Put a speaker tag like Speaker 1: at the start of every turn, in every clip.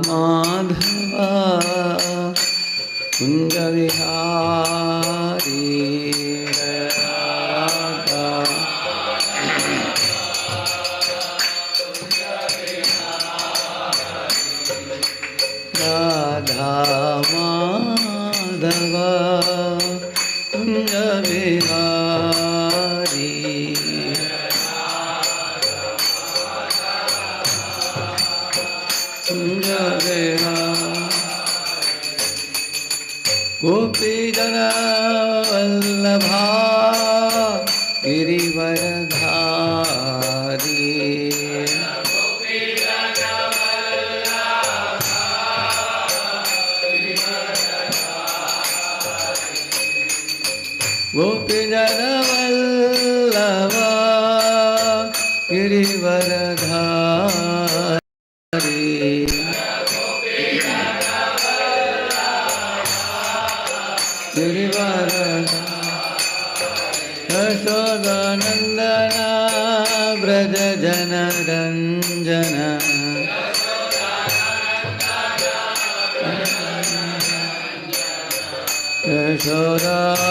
Speaker 1: माधवा कुंज विहारी राधा राधा माधवा कुंज विहारी कुंज विहारी गोपी जना वल्लभा गिरिवरधारी गोपी जना वल्लभा गिरिवरधारी यशोदानन्दना व्रज जनरञ्जन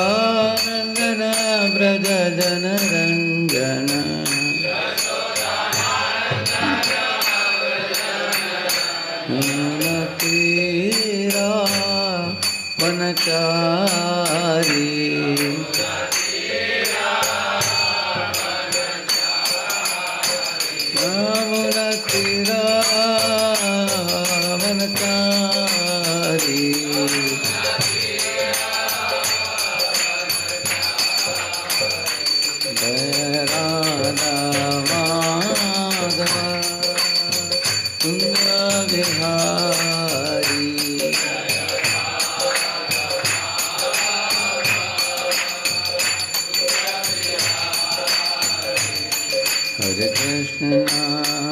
Speaker 1: यशोदानन्दना व्रज जनरञ्जन तीरा वनचारी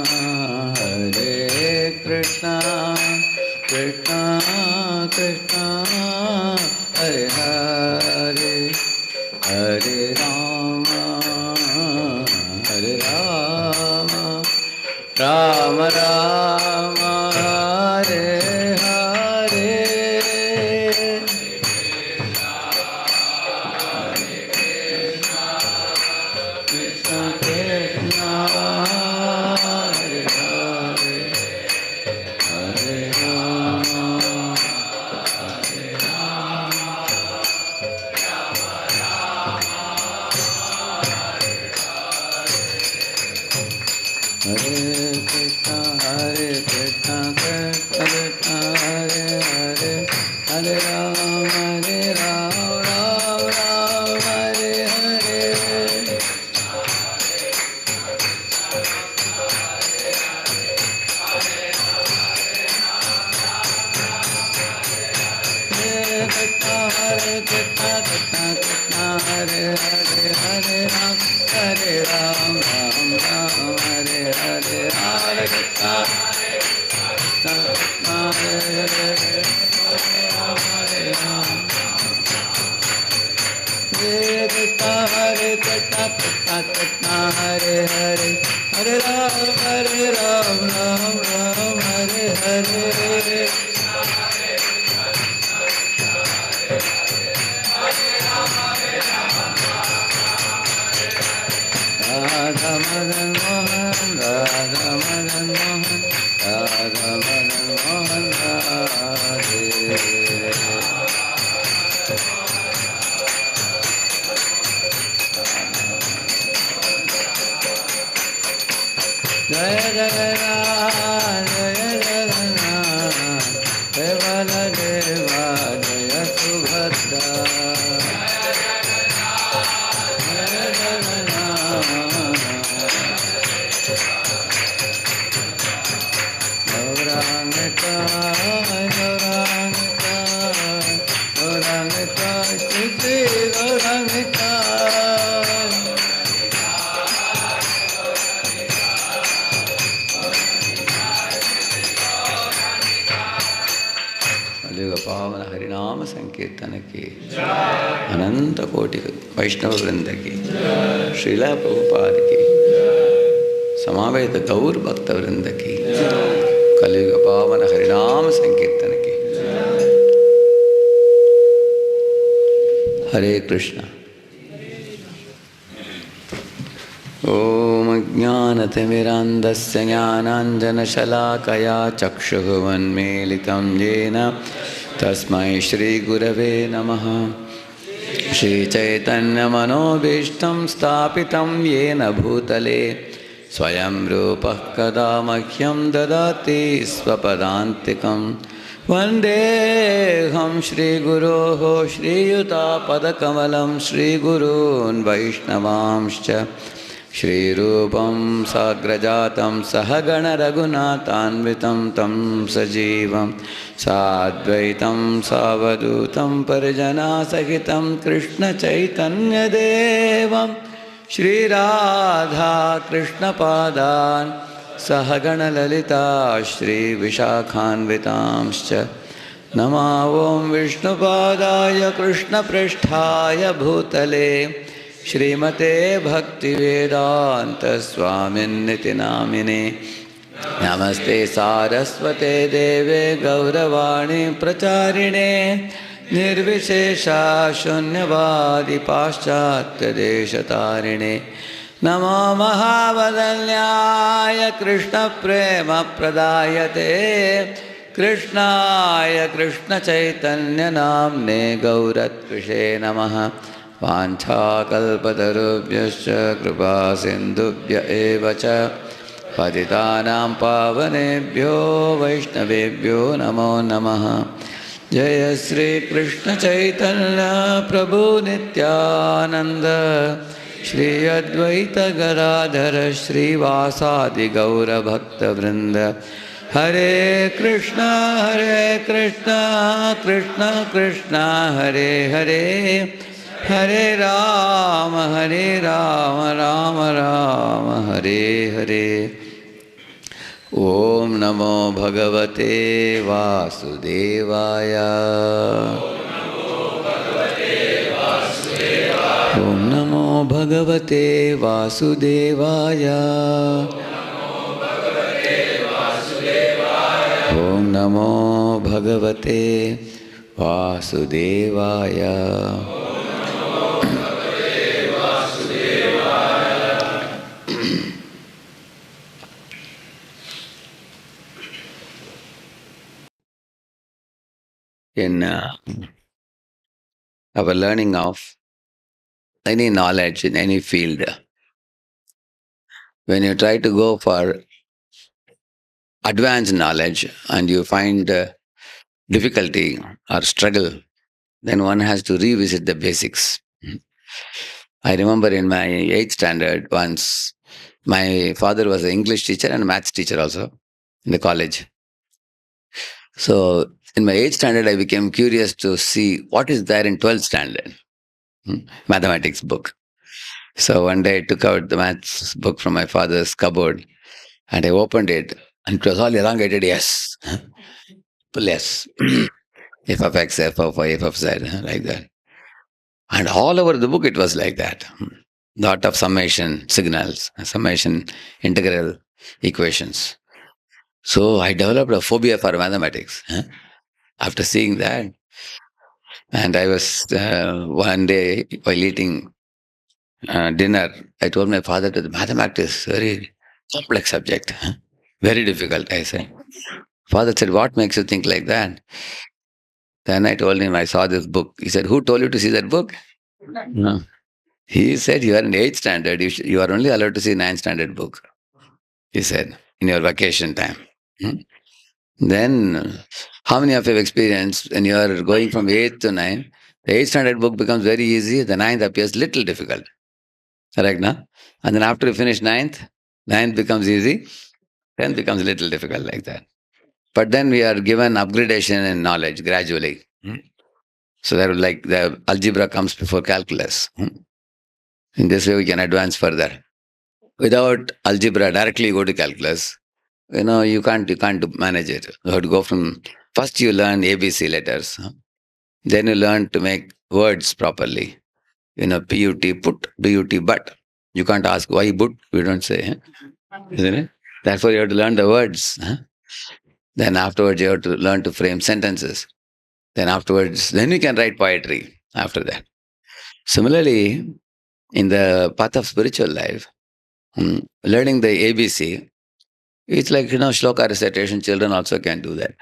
Speaker 1: Hare Krishna, Krishna Krishna, Hare Hare, Hare Rama, Hare Rama, Rama Rama, Hare Hare. Krishna Krishna, Hare Hare, Hare Rama, Hare Rama, Rama Rama, Hare Krishna, Krishna Krishna, Hare Hare, Hare Rama, Rama Rama, Hare Hare. Hare Krishna, Krishna Krishna, Hare Hare, Hare Ram, Ram Ram, Hare Hare, Hare Krishna, Krishna Krishna, Hare Hare, Hare Ram, Hare Krishna, Hare Krishna, Krishna Krishna, Hare Hare, Hare Ram, Ram Ram, Hare Hare. Radha Madan Mohan, Radha Madan Mohan, Radha Madan Mohan, Radhe. Jaya Jagannath, Jaya Jagannath, Devala Deva, Jaya Subhadra. पावन हरिनाम संकीर्तन की अनंत कोटि वैष्णव वृंद की श्रीला प्रभुपाद की समावेत गौर भक्त वृंद की कलियुग Harinam Sankirtan ki. Hare Krishna. Om Jnanatimirandasya Jnananjana Shalakaya Chakshuh Unmilitam Yena Tasmai Shri Gurave Namaha. Shri Chaitanya Manobishtam Stapitam Yena Bhutale Swayam Rupah Kada Mahyam Dadati Swapadantikam Vandeham Shri Guroho Shri Yuta Padakamalam Shri Gurun Vaishnavamscha Shri Rupam Sagrajatam Sahagana Raghunathanvitam Tam Sajivam Sadvaitam Savadutam Parijana Sahitam Krishna Chaitanya Devam Shri Radha Krishna Padan Sahagana Lalita Shri Vishakhanvitamscha Nama Om Vishnu Padaya Krishna Prishthaya Bhutale Shrimate Bhakti Vedanta Swamin Niti Namine Namaste Saraswate Deve Gauravani Pracharine Nirvishesha Shunyavadi Paschatya Deshatarine Namo Mahavadanyaya Krishna Prema Pradayate Krishnaya Krishna Chaitanya Namne Gauratvishe Namaha Vancha kalpatarubhyascha kripa sindhubhya evacha patitanam pavanebhyo vaishnavebhyo namo namaha. Jaya Sri Krishna Chaitanya Prabhu Nityananda Shri Advaita Gadadhara Shri Vasadi Gaura Bhakta Vrinda. Hare Krishna Krishna Krishna Hare Hare Hare Rama Rama Rama Hare Hare. Om Namo Bhagavate Vasudevaya. Om Namo Bhagavate Vasudevaya. Om Namo Bhagavate Vasudevaya. In our learning of any knowledge in any field, when you try to go for advanced knowledge and you find difficulty or struggle, then one has to revisit the basics. I remember in my 8th standard once, my father was an English teacher and a maths teacher also in the college. So in my 8th standard, I became curious to see what is there in 12th standard, mathematics book. So one day I took out the maths book from my father's cupboard and I opened it and it was all elongated yes. Yes. F of x, f of y, f of z, like that. And all over the book it was like that. Lot of summation signals, summation integral equations. So I developed a phobia for mathematics after seeing that. And I was one day while eating dinner, I told my father that mathematics is very complex subject, very difficult, I said. Father said, what makes you think like that? Then I told him, I saw this book. He said, who told you to see that book? No. He said, you are in 8th standard. You are only allowed to see 9th standard book. He said, in your vacation time. Then, how many of you have experienced when you are going from 8th to 9th, the 8th standard book becomes very easy, the 9th appears little difficult. Correct, na? And then after you finish 9th, 9th becomes easy, 10th becomes a little difficult like that. But then we are given upgradation in knowledge gradually. So that like the algebra comes before calculus. In this way we can advance further. Without algebra, directly you go to calculus. You can't manage it. You have to go from first you learn ABC letters. Then you learn to make words properly. PUT, put, DUT, but. You can't ask why but, we don't say. Isn't it? Therefore you have to learn the words. Then afterwards, you have to learn to frame sentences. Then you can write poetry after that. Similarly, in the path of spiritual life, learning the ABC, it's like, shloka recitation, children also can do that.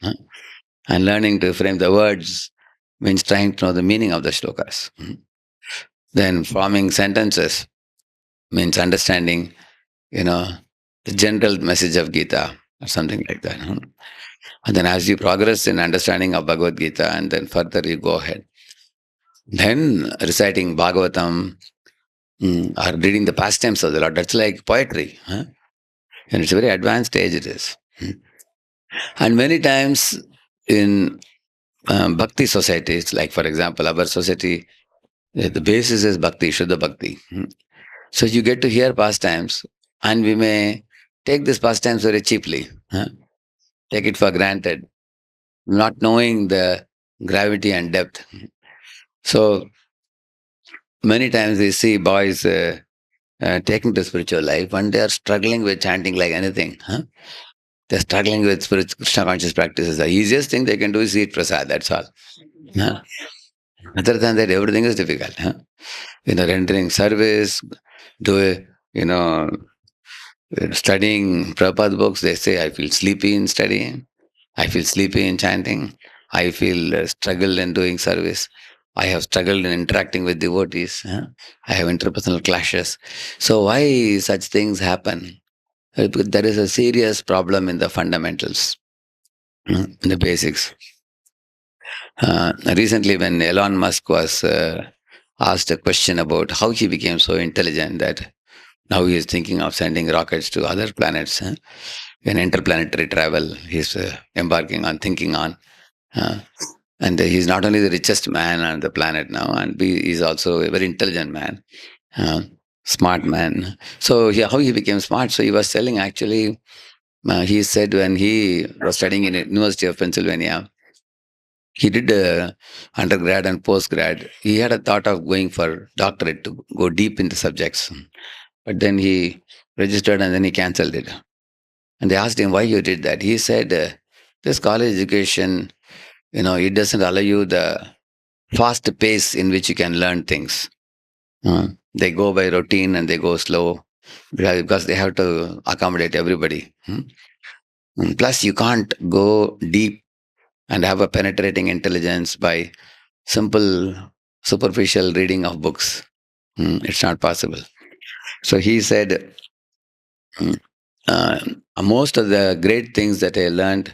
Speaker 1: Huh? And learning to frame the words means trying to know the meaning of the shlokas. Then forming sentences means understanding, you know, the general message of Gita or something like that. And then as you progress in understanding of Bhagavad Gita, and then further you go ahead, then reciting Bhagavatam, or reading the pastimes of the Lord, that's like poetry. And it's a very advanced stage it is. And many times in bhakti societies, like for example, our society, the basis is bhakti, Shuddha bhakti. So you get to hear pastimes, and we may take this pastimes very cheaply, take it for granted, not knowing the gravity and depth. So many times we see boys taking to spiritual life, and they are struggling with chanting like anything. They're struggling with Krishna conscious practices. The easiest thing they can do is eat prasad, that's all. Other than that, everything is difficult. Rendering service, do you know, studying Prabhupada books, they say, I feel sleepy in studying, I feel sleepy in chanting, I feel struggle in doing service, I have struggled in interacting with devotees, I have interpersonal clashes. So why such things happen? Because there is a serious problem in the fundamentals, in the basics. Recently, when Elon Musk was asked a question about how he became so intelligent that now he is thinking of sending rockets to other planets, in interplanetary travel, he's embarking on, thinking on. And he's not only the richest man on the planet now, and he's also a very intelligent man, smart man. So how he became smart? So he was telling actually, he said when he was studying in the University of Pennsylvania, he did undergrad and postgrad. He had a thought of going for doctorate to go deep into subjects. But then he registered and then he cancelled it. And they asked him why you did that. He said, this college education, it doesn't allow you the fast pace in which you can learn things. They go by routine and they go slow because they have to accommodate everybody. And plus, you can't go deep and have a penetrating intelligence by simple, superficial reading of books. It's not possible. So he said, most of the great things that I learned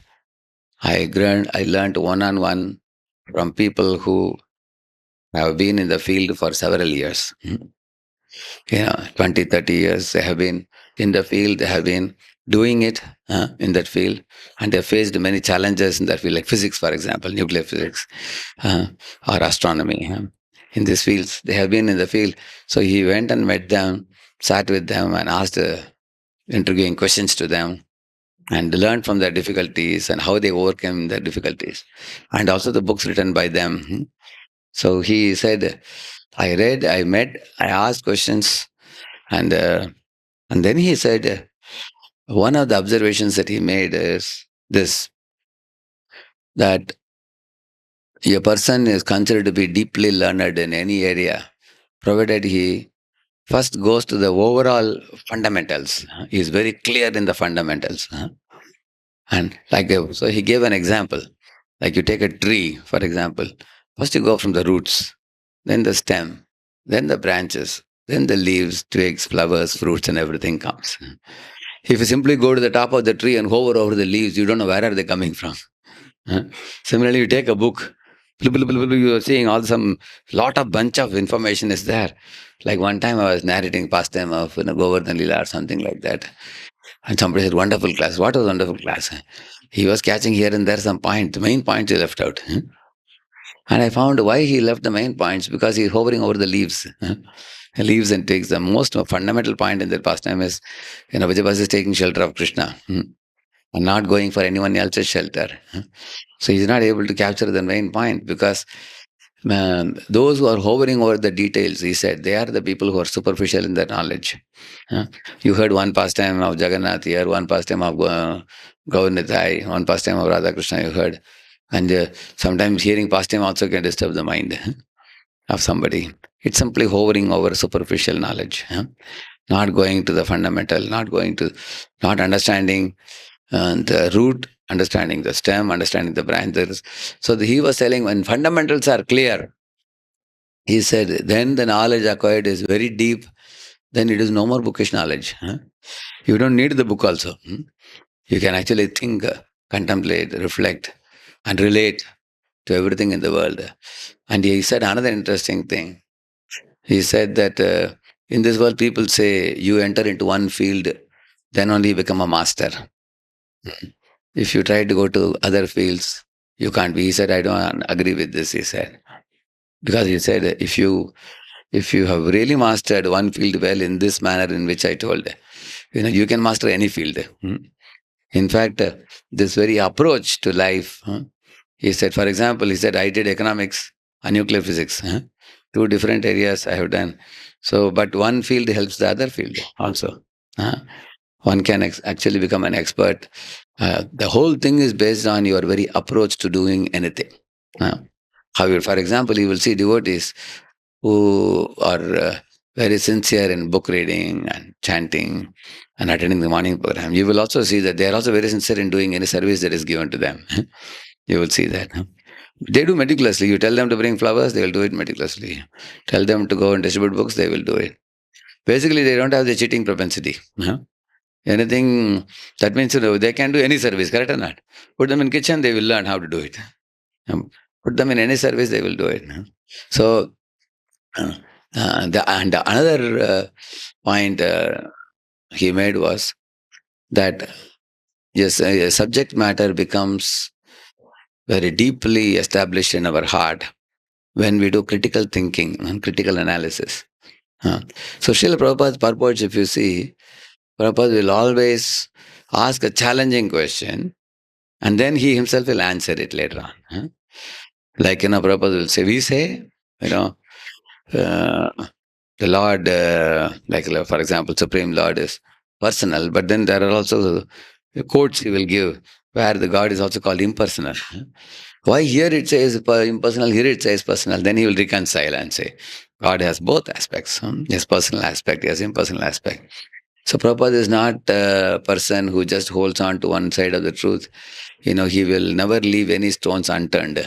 Speaker 1: one-on-one from people who have been in the field for several years. 20, 30 years they have been in the field, they have been doing it in that field, and they faced many challenges in that field, like physics, for example, nuclear physics, or astronomy. In these fields, they have been in the field. So he went and met them, sat with them, and asked intriguing questions to them, and learned from their difficulties and how they overcame their difficulties, and also the books written by them. So he said, I read, I met, I asked questions, and then he said, one of the observations that he made is this, that a person is considered to be deeply learned in any area, provided he first goes to the overall fundamentals. He is very clear in the fundamentals. And so he gave an example. Like you take a tree, for example. First you go from the roots, then the stem, then the branches, then the leaves, twigs, flowers, fruits, and everything comes. If you simply go to the top of the tree and hover over the leaves, you don't know where are they coming from. Similarly, you take a book, you are seeing some lot of bunch of information is there. Like one time I was narrating pastime of Govardhan Lila or something like that. And somebody said, wonderful class. What was wonderful class? He was catching here and there some point. The main points he left out. And I found why he left the main points, because he's hovering over the leaves. Leaves and twigs. The most fundamental point in that pastime is, Vijayabhas is taking shelter of Krishna and not going for anyone else's shelter. So he's not able to capture the main point, because those who are hovering over the details, he said, they are the people who are superficial in their knowledge. You heard one pastime of Jagannath here, one pastime of Govindai, one pastime of Radha Krishna you heard. And sometimes hearing pastime also can disturb the mind of somebody. It's simply hovering over superficial knowledge, not going to the fundamental, not understanding the root, understanding the stem, understanding the branches. So he was telling when fundamentals are clear, he said, then the knowledge acquired is very deep, then it is no more bookish knowledge. You don't need the book also. You can actually think, contemplate, reflect, and relate to everything in the world. And he said another interesting thing. He said that in this world, people say you enter into one field, then only you become a master. If you try to go to other fields, you can't be. He said, I don't agree with this, he said. Because he said, if you have really mastered one field well in this manner in which I told, you can master any field. In fact, this very approach to life, he said, for example, he said, I did economics and nuclear physics. Two different areas I have done. So, but one field helps the other field also. One can actually become an expert. The whole thing is based on your very approach to doing anything. However, for example, you will see devotees who are very sincere in book reading and chanting and attending the morning program. You will also see that they are also very sincere in doing any service that is given to them. You will see that. They do meticulously. You tell them to bring flowers, they will do it meticulously. Tell them to go and distribute books, they will do it. Basically, they don't have the cheating propensity. Anything, that means they can do any service, correct or not? Put them in kitchen, they will learn how to do it. Put them in any service, they will do it. So, and another point he made was that yes, subject matter becomes very deeply established in our heart when we do critical thinking and critical analysis. So Srila Prabhupada's purpose, if you see, Prabhupada will always ask a challenging question and then he himself will answer it later on. Like, Prabhupada will say, we say, uh, the Lord, like for example, Supreme Lord is personal, but then there are also quotes he will give where the God is also called impersonal. Why here it says impersonal, here it says personal, then he will reconcile and say, God has both aspects. He has personal aspect, he has impersonal aspect. So Prabhupada is not a person who just holds on to one side of the truth. He will never leave any stones unturned.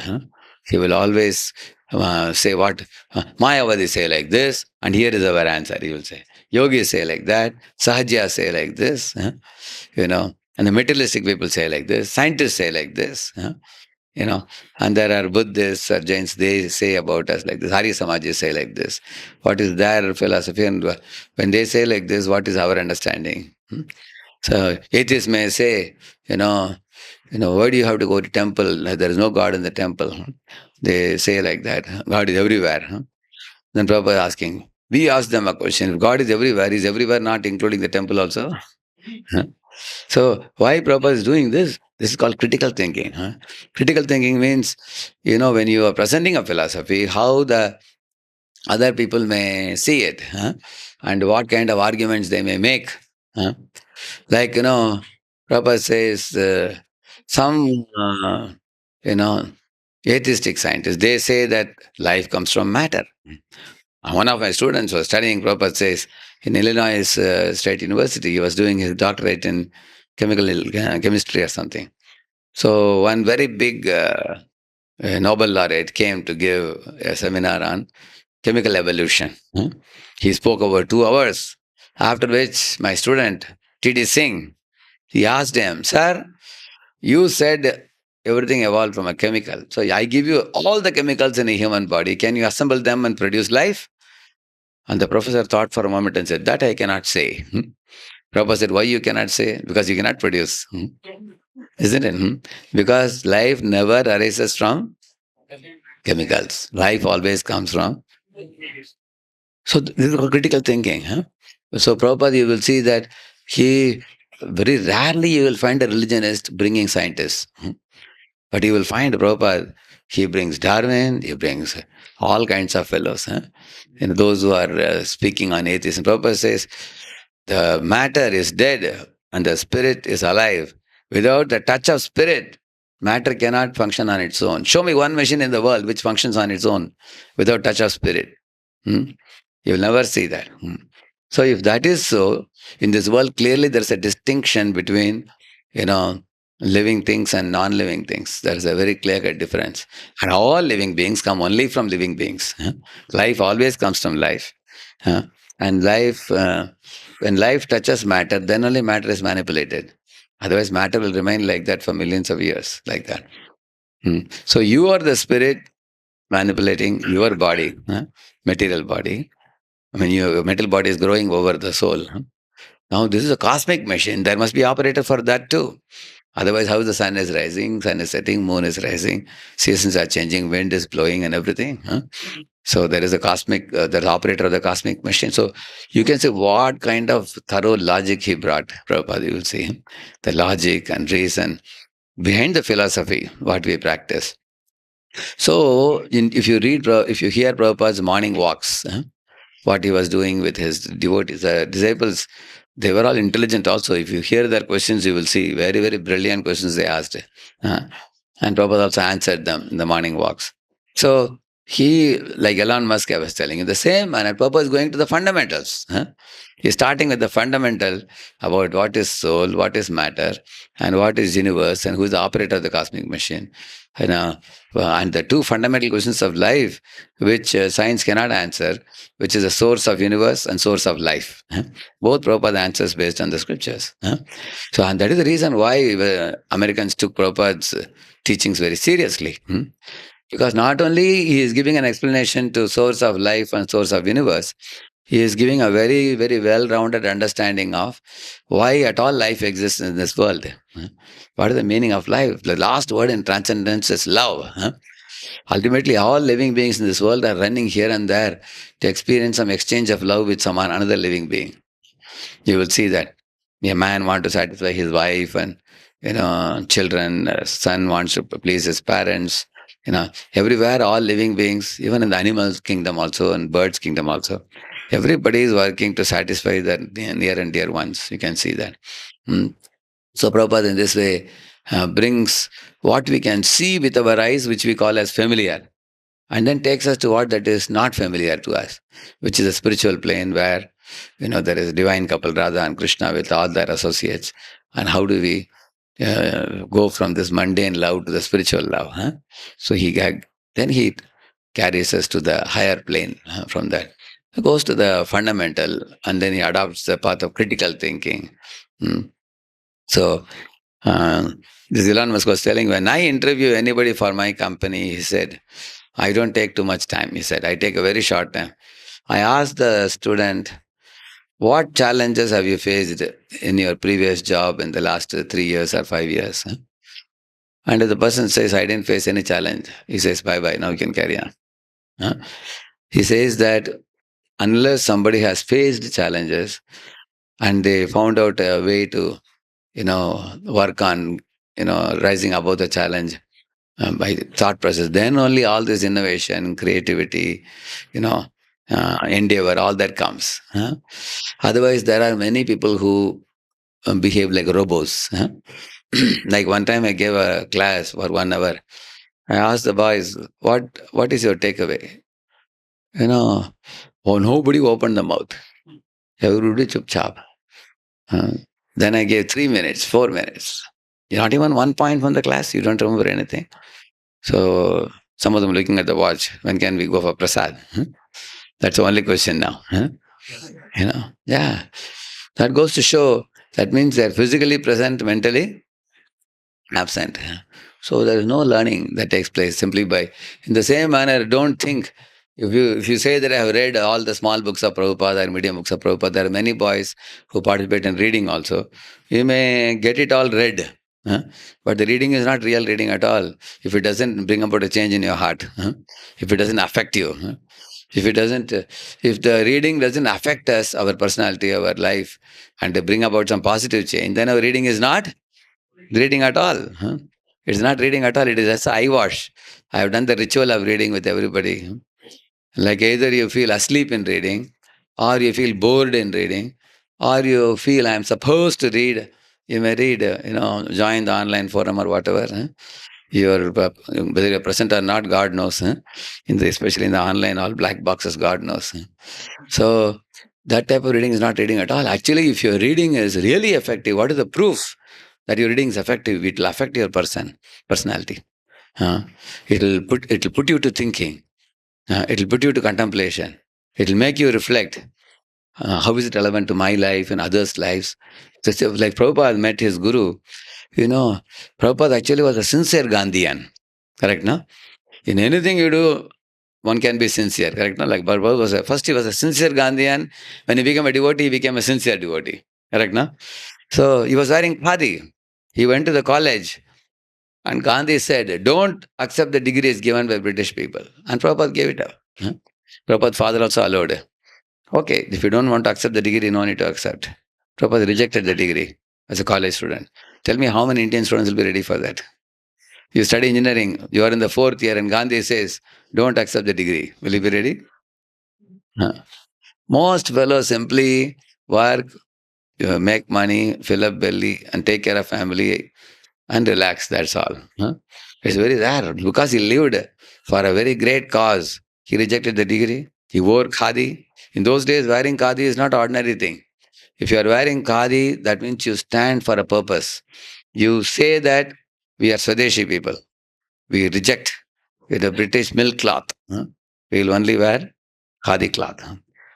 Speaker 1: He will always say what Mayavadi say like this, and here is our answer, he will say. Yogis say like that, Sahajya say like this, and the materialistic people say like this, scientists say like this, and there are Buddhists or Jains, they say about us like this, Hari Samajis say like this. What is their philosophy? And when they say like this, what is our understanding? So atheists may say, why do you have to go to temple? There is no God in the temple. They say like that, God is everywhere. Then Prabhupada asking, we ask them a question, if God is everywhere not including the temple also? So why Prabhupada is doing this? This is called critical thinking. Critical thinking means, when you are presenting a philosophy, how the other people may see it, and what kind of arguments they may make. Like, Prabhupada says, some, atheistic scientists, they say that life comes from matter. One of my students was studying, Prabhupada says, in Illinois State University, he was doing his doctorate in chemistry or something. So one very big Nobel laureate came to give a seminar on chemical evolution. He spoke over 2 hours, after which my student, T.D. Singh, he asked him, sir, you said everything evolved from a chemical. So I give you all the chemicals in a human body. Can you assemble them and produce life? And the professor thought for a moment and said, that I cannot say. Prabhupada said, why you cannot say? Because you cannot produce. Isn't it? Because life never arises from chemicals. Life always comes from. So this is critical thinking. So Prabhupada, you will see that he, very rarely you will find a religionist bringing scientists. But you will find Prabhupada, he brings Darwin, he brings all kinds of fellows. Those who are speaking on atheism. Prabhupada says, the matter is dead and the spirit is alive. Without the touch of spirit, matter cannot function on its own. Show me one machine in the world which functions on its own without touch of spirit. Hmm? You'll never see that. So if that is so, in this world, clearly there's a distinction between, you know, living things and non-living things. There's a very clear-cut difference. And all living beings come only from living beings. Life always comes from life. And life, when life touches matter, then only matter is manipulated. Otherwise, matter will remain like that for millions of years, like that. So you are the spirit manipulating your body, material body. I mean, your metal body is growing over the soul. Now, this is a cosmic machine. There must be operator for that too. Otherwise, how the sun is rising, sun is setting, moon is rising, seasons are changing, wind is blowing, and everything. So there is a cosmic, there's operator of the cosmic machine. So you can say what kind of thorough logic he brought, Prabhupada. You will see the logic and reason behind the philosophy, what we practice. So if you read, if you hear Prabhupada's morning walks, what he was doing with his devotees, disciples, they were all intelligent also. If you hear their questions, you will see very, very brilliant questions they asked. Uh, and Prabhupada also answered them in the morning walks. So he, like Elon Musk, I was telling you, the same manner, Prabhupada is going to the fundamentals. He's starting with the fundamental about what is soul, what is matter, and what is universe, and who is the operator of the cosmic machine. And the two fundamental questions of life, which science cannot answer, which is the source of universe and source of life. Both Prabhupada answers based on the scriptures. So, and that is the reason why Americans took Prabhupada's teachings very seriously. Because not only he is giving an explanation to source of life and source of universe, he is giving a very, very well-rounded understanding of why at all life exists in this world. What is the meaning of life? The last word in transcendence is love. Ultimately, all living beings in this world are running here and there to experience some exchange of love with someone, another living being. You will see that a man wants to satisfy his wife and children. Son wants to please his parents. Everywhere, all living beings, even in the animals kingdom also and birds kingdom also, everybody is working to satisfy their near and dear ones. You can see that. So Prabhupada in this way brings what we can see with our eyes, which we call as familiar, and then takes us to what that is not familiar to us, which is a spiritual plane where there is a divine couple Radha and Krishna with all their associates. And how do we go from this mundane love to the spiritual love? So then he carries us to the higher plane. From that, he goes to the fundamental, and then he adopts the path of critical thinking. So this Elon Musk was telling, when I interview anybody for my company, he said, I don't take too much time. He said, I take a very short time. I asked the student, what challenges have you faced in your previous job in the last 3 years or 5 years? And if the person says, I didn't face any challenge, he says, bye-bye, now you can carry on. He says that unless somebody has faced challenges and they found out a way to, work on, rising above the challenge by thought process, then only all this innovation, creativity, endeavor, all that comes. Otherwise, there are many people who behave like robots. Like one time I gave a class for 1 hour. I asked the boys, what is your takeaway? Nobody opened the mouth. Everybody chup chap. Then I gave 3 minutes, 4 minutes. Not even 1 point from the class. You don't remember anything. So some of them looking at the watch. When can we go for prasad? That's the only question now. Yeah. That goes to show, that means they're physically present, mentally absent. So there is no learning that takes place simply by, in the same manner, don't think, if you say that I have read all the small books of Prabhupada or medium books of Prabhupada, there are many boys who participate in reading also. You may get it all read, but the reading is not real reading at all if it doesn't bring about a change in your heart, if it doesn't affect you. If the reading doesn't affect us, our personality, our life, and they bring about some positive change, then our reading is not reading at all. It's not reading at all. It is just eye wash. I have done the ritual of reading with everybody. Like either you feel asleep in reading, or you feel bored in reading, or you feel I am supposed to read You may read, join the online forum or whatever. Whether you're present or not, God knows. Especially in the online, all black boxes, God knows. So that type of reading is not reading at all. Actually, if your reading is really effective, what is the proof that your reading is effective? It will affect your personality. Uh, it'll put you to thinking. It'll put you to contemplation. It'll make you reflect. How is it relevant to my life and others' lives? So like Prabhupada met his guru. Prabhupada actually was a sincere Gandhian. Correct, no? In anything you do, one can be sincere. Correct, no? Like Prabhupada first he was a sincere Gandhian. When he became a devotee, he became a sincere devotee. Correct, no? So he was wearing khadi. He went to the college and Gandhi said, don't accept the degrees given by British people. And Prabhupada gave it up. Prabhupada's father also allowed. Okay, if you don't want to accept the degree, no need to accept. Prabhupada rejected the degree as a college student. Tell me how many Indian students will be ready for that? You study engineering, you are in the fourth year, and Gandhi says, don't accept the degree. Will you be ready? Huh. Most fellows simply work, make money, fill up belly, and take care of family and relax. That's all. Huh? It's very rare because he lived for a very great cause. He rejected the degree. He wore khadi. In those days, wearing khadi is not ordinary thing. If you are wearing khadi, that means you stand for a purpose. You say that we are Swadeshi people. We reject the British milk cloth. We will only wear khadi cloth.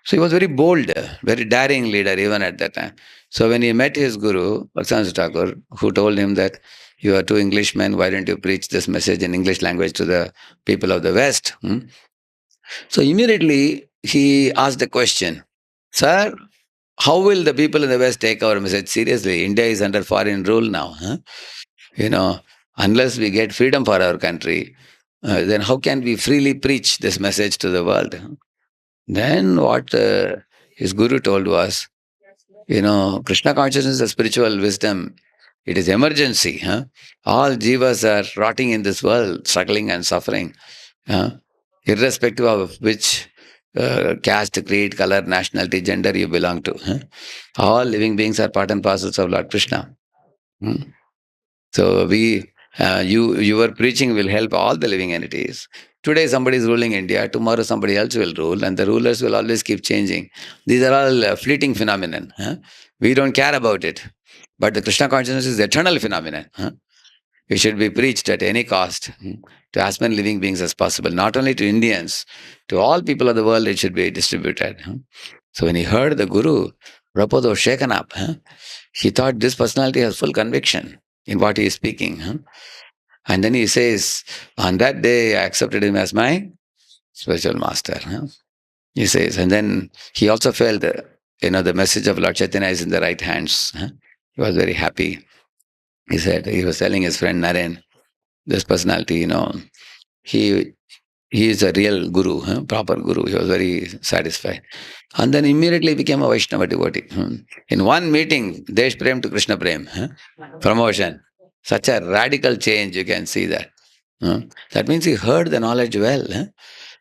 Speaker 1: So he was very bold, very daring leader even at that time. So when he met his guru, Bhaktivinoda Thakur, who told him that you are two Englishmen, why don't you preach this message in English language to the people of the West? So immediately he asked the question, Sir, how will the people in the West take our message seriously? India is under foreign rule now. You know, unless we get freedom for our country, then how can we freely preach this message to the world? Then what his guru told was, Krishna consciousness is a spiritual wisdom. It is emergency. All jivas are rotting in this world, struggling and suffering, irrespective of which caste, creed, color, nationality, gender you belong to. All living beings are part and parcels of Lord Krishna. Hmm. So your preaching will help all the living entities. Today somebody is ruling India, tomorrow somebody else will rule, and the rulers will always keep changing. These are all fleeting phenomenon. We don't care about it. But the Krishna consciousness is eternal phenomenon. It should be preached at any cost to as many living beings as possible, not only to Indians, to all people of the world it should be distributed. So when he heard the Guru, Prabhupada was shaken up. He thought this personality has full conviction in what he is speaking. And then he says, on that day I accepted him as my spiritual master. He says, and then he also felt, the message of Lord Chaitanya is in the right hands. He was very happy. He said, he was telling his friend Naren, this personality, he he is a real guru, proper guru. He was very satisfied. And then immediately became a Vaishnava devotee. In one meeting, Desh Prem to Krishna Prem, promotion. Such a radical change, you can see that. That means he heard the knowledge well.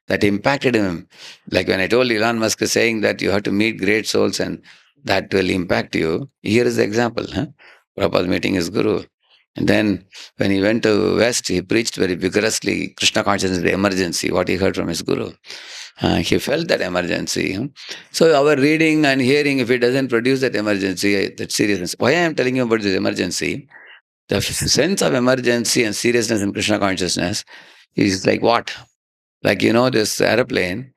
Speaker 1: That impacted him. Like when I told Elon Musk saying that you have to meet great souls and that will impact you. Here is the example. Prabhupada meeting his guru. And then when he went to West, he preached very vigorously Krishna consciousness, the emergency, what he heard from his guru. He felt that emergency. So our reading and hearing, if it doesn't produce that emergency, that seriousness. Why I am telling you about this emergency? The sense of emergency and seriousness in Krishna consciousness is like what? Like, this aeroplane,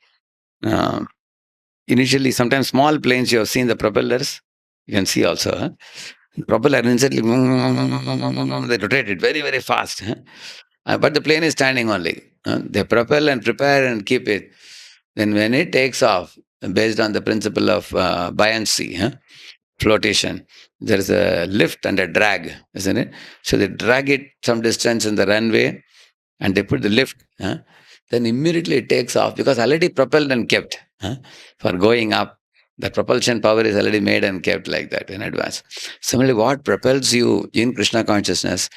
Speaker 1: initially, sometimes small planes, you have seen the propellers. You can see also. Propeller instantly, they rotate it very, very fast. But the plane is standing only. They propel and prepare and keep it. Then when it takes off, based on the principle of buoyancy, flotation, there is a lift and a drag, isn't it? So they drag it some distance in the runway and they put the lift. Then immediately it takes off because already propelled and kept for going up. The propulsion power is already made and kept like that in advance. Similarly, what propels you in Krishna consciousness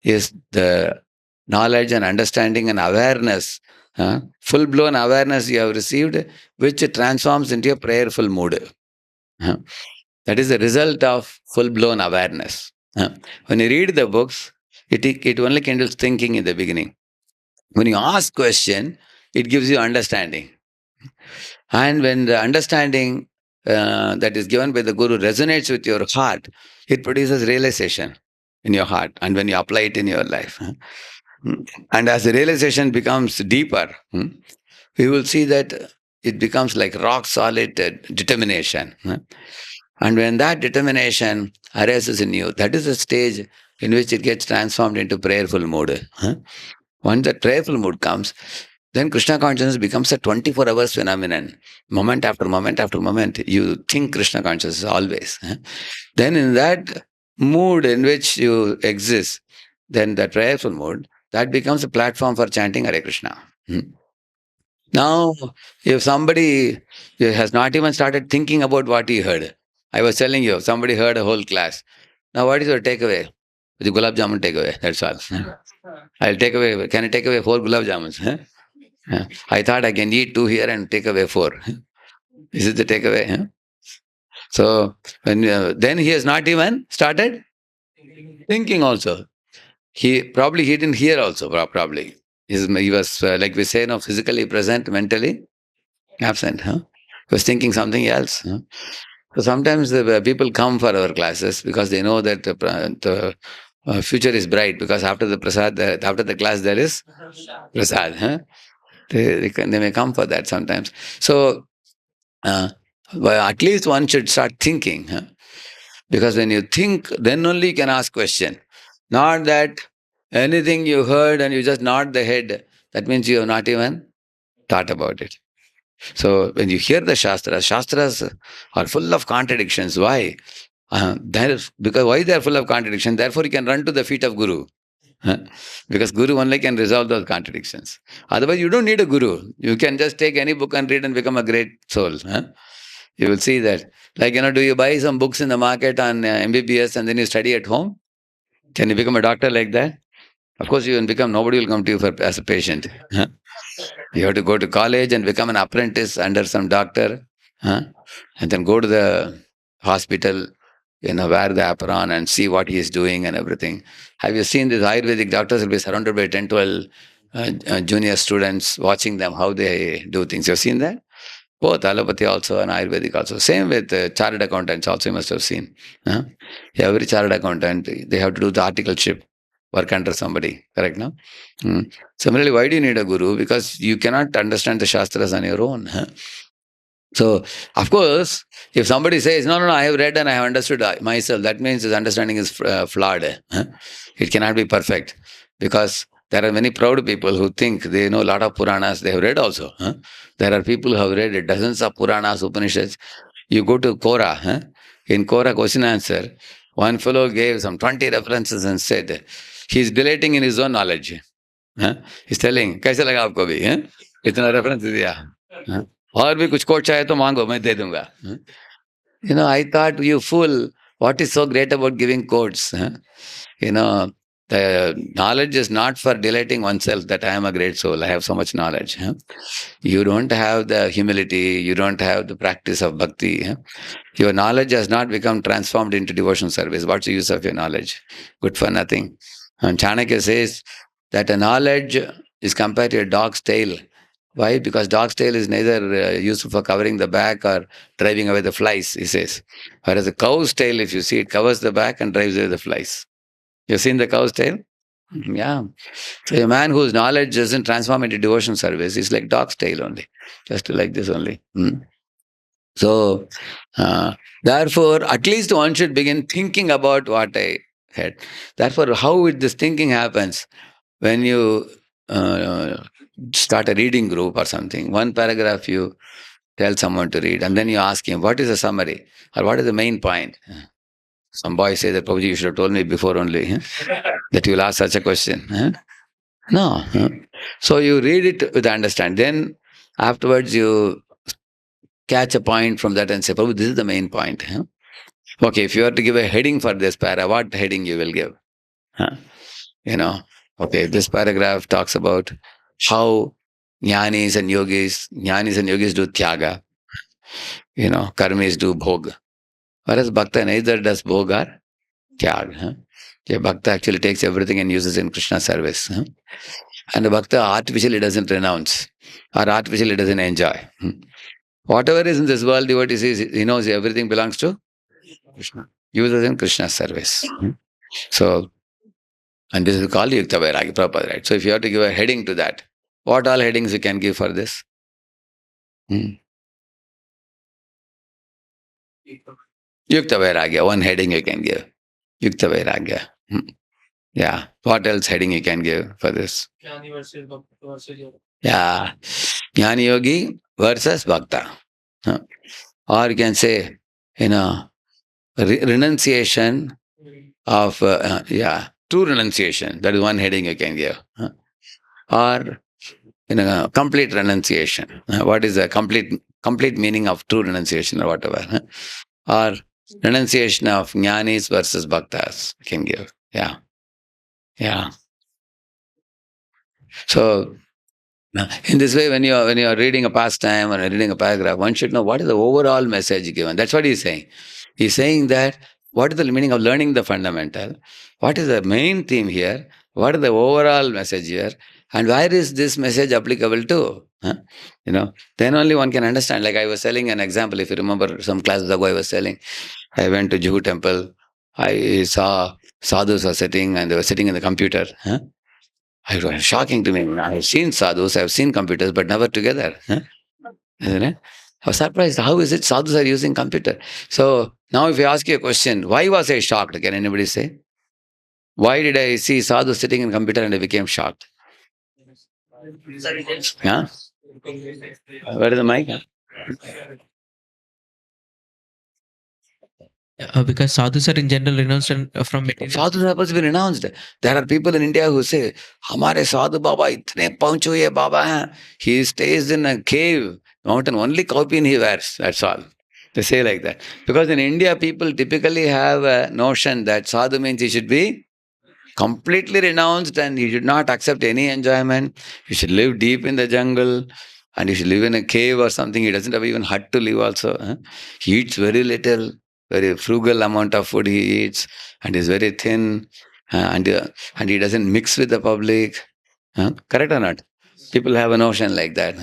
Speaker 1: is the knowledge and understanding and awareness, full-blown awareness you have received, which transforms into a prayerful mood. That is the result of full-blown awareness. Huh? When you read the books, it only kindles thinking in the beginning. When you ask question, it gives you understanding. And when the understanding that is given by the Guru resonates with your heart, it produces realization in your heart. And when you apply it in your life, and as the realization becomes deeper, we will see that it becomes like rock solid determination. And when that determination arises in you, that is the stage in which it gets transformed into prayerful mood. Once the prayerful mood comes, then Krishna consciousness becomes a 24 hours phenomenon. Moment after moment after moment, you think Krishna consciousness always. Then in that mood in which you exist, then the prayerful mood, that becomes a platform for chanting Hare Krishna. Now, if somebody has not even started thinking about what he heard, I was telling you, somebody heard a whole class. Now, what is your takeaway? The gulab jamun takeaway, that's all. I'll take away, can I take away 4 gulab jamuns? I thought I can eat 2 here and take away 4. This is the takeaway. So, then he has not even started thinking also. He didn't hear also, probably. He was, like we say, physically present, mentally absent. He was thinking something else. So sometimes the people come for our classes because they know that the future is bright, because after the prasad, after the class there is prasad. They may come for that sometimes. So well, at least one should start thinking. Because when you think, then only you can ask question. Not that anything you heard and you just nod the head, that means you have not even thought about it. So when you hear the Shastras are full of contradictions. Why? Because why they are full of contradictions? Therefore, you can run to the feet of Guru. Because Guru only can resolve those contradictions. Otherwise, you don't need a Guru. You can just take any book and read and become a great soul. You will see that. Like, do you buy some books in the market on MBBS and then you study at home? Can you become a doctor like that? Of course, you can become, nobody will come to you as a patient. You have to go to college and become an apprentice under some doctor, and then go to the hospital, wear the apron and see what he is doing and everything. Have you seen these Ayurvedic doctors will be surrounded by 10, 12 junior students watching them, how they do things? You've seen that? Both allopathy also and Ayurvedic also. Same with chartered accountants also, you must have seen. Every chartered accountant, they have to do the articleship, work under somebody, correct, no? Similarly, why do you need a guru? Because you cannot understand the Shastras on your own. So, of course, if somebody says, no, I have read and I have understood myself, that means his understanding is flawed. It cannot be perfect. Because there are many proud people who think they know a lot of Puranas, they have read also. There are people who have read dozens of Puranas, Upanishads. You go to Quora, in Quora question answer, one fellow gave some 20 references and said, he is delighting in his own knowledge. He's telling, कैसे लगा आपको भी? इतना reference दिया. और भी कुछ coat चाहे तो मांगो, मैं दे दूंगा. I thought, you fool, what is so great about giving quotes? The knowledge is not for delighting oneself that I am a great soul, I have so much knowledge. You don't have the humility, you don't have the practice of bhakti. Your knowledge has not become transformed into devotional service. What's the use of your knowledge? Good for nothing. And Chanakya says that a knowledge is compared to a dog's tail. Why? Because dog's tail is neither useful for covering the back or driving away the flies, he says. Whereas a cow's tail, if you see, it covers the back and drives away the flies. You've seen the cow's tail? Yeah. So a man whose knowledge doesn't transform into devotion service is like dog's tail only. Just like this only. So, therefore, at least one should begin thinking about what I had. Therefore, how this thinking happens when you start a reading group or something. One paragraph you tell someone to read, and then you ask him, what is the summary? Or what is the main point? Some boy says that, Prabhuji, you should have told me before only that you will ask such a question. No. So you read it with understanding. Then afterwards you catch a point from that and say, Prabhu, this is the main point. Okay, if you are to give a heading for this para, what heading you will give? Okay, this paragraph talks about how jnanis and yogis do tyaga. Karmis do bhog. Whereas bhakta neither does bhog or tyag. A Bhakta actually takes everything and uses in Krishna service. And the Bhakta artificially doesn't renounce or artificially doesn't enjoy. Whatever is in this world, devotee sees, he knows everything belongs to Krishna. Uses in Krishna's service. So, and this is called Yukta-vairagya, Prabhupada, right? So if you have to give a heading to that, what all headings you can give for this? Yukta-vairagya, one heading you can give. Yukta-vairagya. Yeah. What else heading you can give for this? Yeah. Jnani Yogi versus Bhakta. Or you can say, renunciation of, true renunciation. That is one heading you can give. Or, complete renunciation. What is the complete meaning of true renunciation or whatever? Or renunciation of jnanis versus bhaktas you can give. Yeah. Yeah. So, in this way, when you are reading a pastime or reading a paragraph, one should know what is the overall message given. That's what he's saying. He's saying that what is the meaning of learning the fundamental? What is the main theme here? What is the overall message here? And where is this message applicable to? Then only one can understand. Like I was telling an example, if you remember some classes ago, I was telling, I went to Juhu temple. I saw sadhus were sitting and they were sitting in the computer. It was shocking to me. I've seen sadhus, I've seen computers, but never together. Isn't it? I was surprised. How is it sadhus are using computer? So now if you ask you a question, why was I shocked? Can anybody say? Why did I see sadhus sitting in computer and I became shocked? Yeah? Where is the mic?
Speaker 2: Because sadhus are in general renounced from material.
Speaker 1: Sadhus are supposed to be renounced. There are people in India who say, "Hamare sadhu Baba itne paunch huye Baba hai." He stays in a cave, mountain, only cowpin he wears. That's all. They say like that. Because in India, people typically have a notion that sadhu means he should be completely renounced and he should not accept any enjoyment. He should live deep in the jungle and he should live in a cave or something. He doesn't have even hut to live also. He eats very little, very frugal amount of food he eats and is very thin and he doesn't mix with the public. Correct or not? People have a notion like that.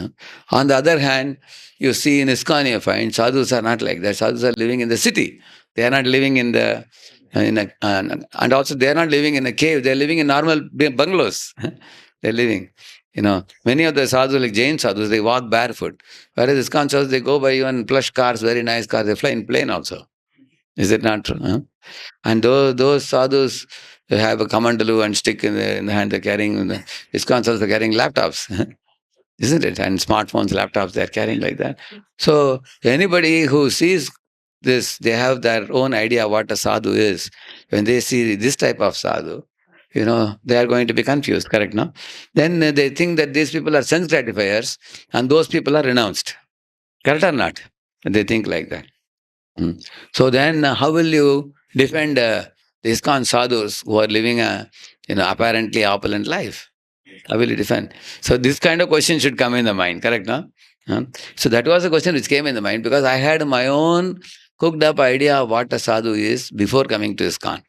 Speaker 1: On the other hand, you see in ISKCON you find sadhus are not like that. Sadhus are living in the city. They are not living in the and also they are not living in a cave. They are living in normal bungalows. They are living. Many of the sadhus, like Jain sadhus, they walk barefoot. Whereas ISKCON sadhus, they go by even plush cars, very nice cars. They fly in plane also. Is it not true? And those sadhus have a kamandalu and stick in the hand. They're carrying, ISKCON sadhus are carrying laptops. Isn't it? And smartphones, laptops, they're carrying like that. So anybody who sees this, they have their own idea what a sadhu is. When they see this type of sadhu, they are going to be confused, correct, no? Then they think that these people are sense gratifiers and those people are renounced. Correct or not? They think like that. So then how will you defend the ISKCON sadhus who are living a apparently opulent life? How will you defend? So this kind of question should come in the mind, correct, no? So that was a question which came in the mind because I had my own cooked up idea of what a sadhu is before coming to ISKCON.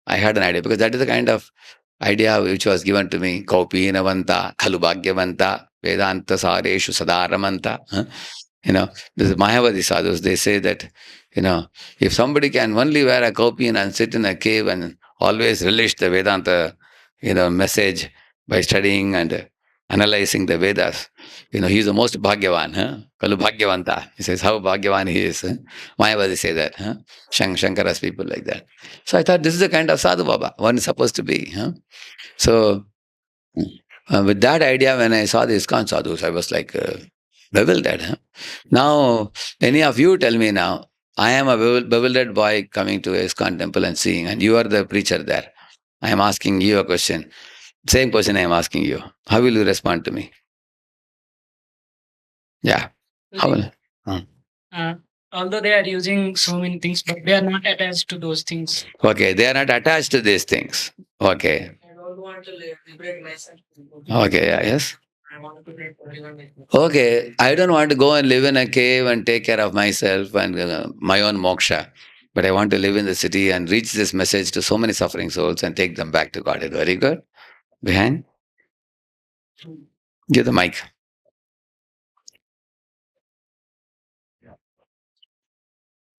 Speaker 1: I had an idea because that is the kind of idea which was given to me. Kaupinavanta, Kalubhagyavanta, Vedanta Sareshu Sadaramanta. This is Mayavadi sadhus. They say that, if somebody can only wear a kaupin and sit in a cave and always relish the Vedanta, message by studying and analyzing the Vedas, he's the most Bhagyavan. Kalu Bhagyavanta. He says how Bhagyavan he is. Mayavadi say that. Shankara's people like that. So I thought this is the kind of sadhu Baba one is supposed to be. So with that idea, when I saw the ISKCON sadhus, I was like bewildered. Now, any of you tell me now, I am a bewildered boy coming to ISKCON temple and seeing, and you are the preacher there. I am asking you a question. Same question I am asking you. How will you respond to me? Yeah. How will?
Speaker 3: Although they are using so many things, but they are not attached to those things.
Speaker 1: Okay, they are not attached to these things. Okay.
Speaker 3: I don't want to liberate myself.
Speaker 1: Okay, yes.
Speaker 3: I want to liberate everyone.
Speaker 1: Okay, I don't want to go and live in a cave and take care of myself and my own moksha. but I want to live in the city and reach this message to so many suffering souls and take them back to Godhead. Very good. Behind? Give the mic.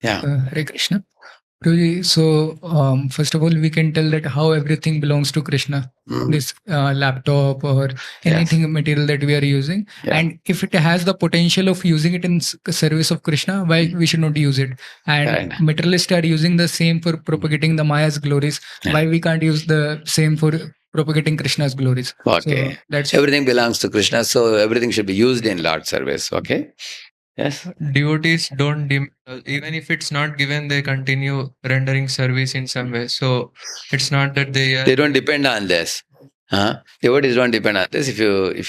Speaker 1: Yeah.
Speaker 4: Hare Krishna. Prabhuji, so first of all, we can tell that how everything belongs to Krishna. This laptop or anything material that we are using, and if it has the potential of using it in service of Krishna, why we should not use it? And materialists are using the same for propagating the Maya's glories. Why we can't use the same for propagating Krishna's glories?
Speaker 1: Okay.
Speaker 4: So that's
Speaker 1: everything belongs to Krishna, so everything should be used in Lord's service. Okay. Yes.
Speaker 5: Devotees don't even if it's not given, they continue rendering service in some way. So it's not that they
Speaker 1: don't depend on this. Devotees don't depend on this. If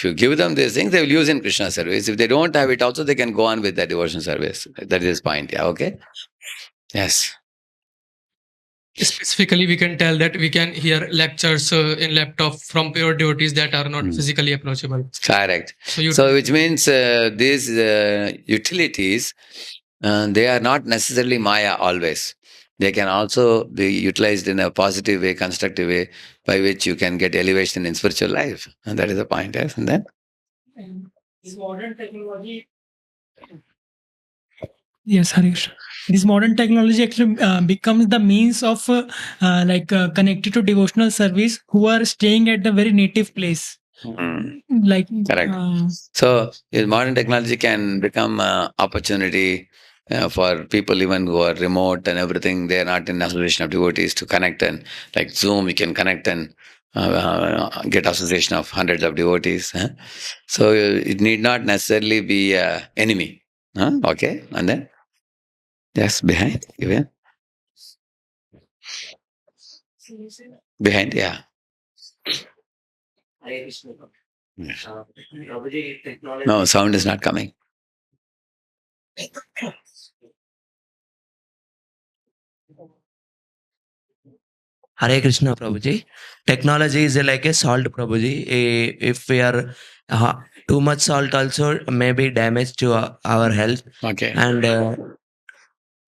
Speaker 1: you give them these things, they will use in Krishna service. If they don't have it also, they can go on with their devotion service. That is his point. Yeah. Okay. Yes.
Speaker 2: Specifically, we can tell that we can hear lectures in laptop from pure devotees that are not physically approachable.
Speaker 1: Correct. So which means these utilities, they are not necessarily Maya always. They can also be utilized in a positive way, constructive way, by which you can get elevation in spiritual life. And that is the point, yes? And then?
Speaker 3: This modern technology.
Speaker 6: Yes, Harish. This modern technology actually becomes the means of connected to devotional service who are staying at the very native place. Like
Speaker 1: correct. So modern technology can become opportunity for people even who are remote and everything. They are not in association of devotees to connect, and like Zoom, you can connect and get association of hundreds of devotees. So it need not necessarily be enemy. Okay, and then yes, behind even behind, yeah. No, sound is not coming.
Speaker 7: Hare Krishna, Prabhuji. Technology is like a salt, Prabhuji. If we are too much salt, also may be damage to our health.
Speaker 1: Okay.
Speaker 7: And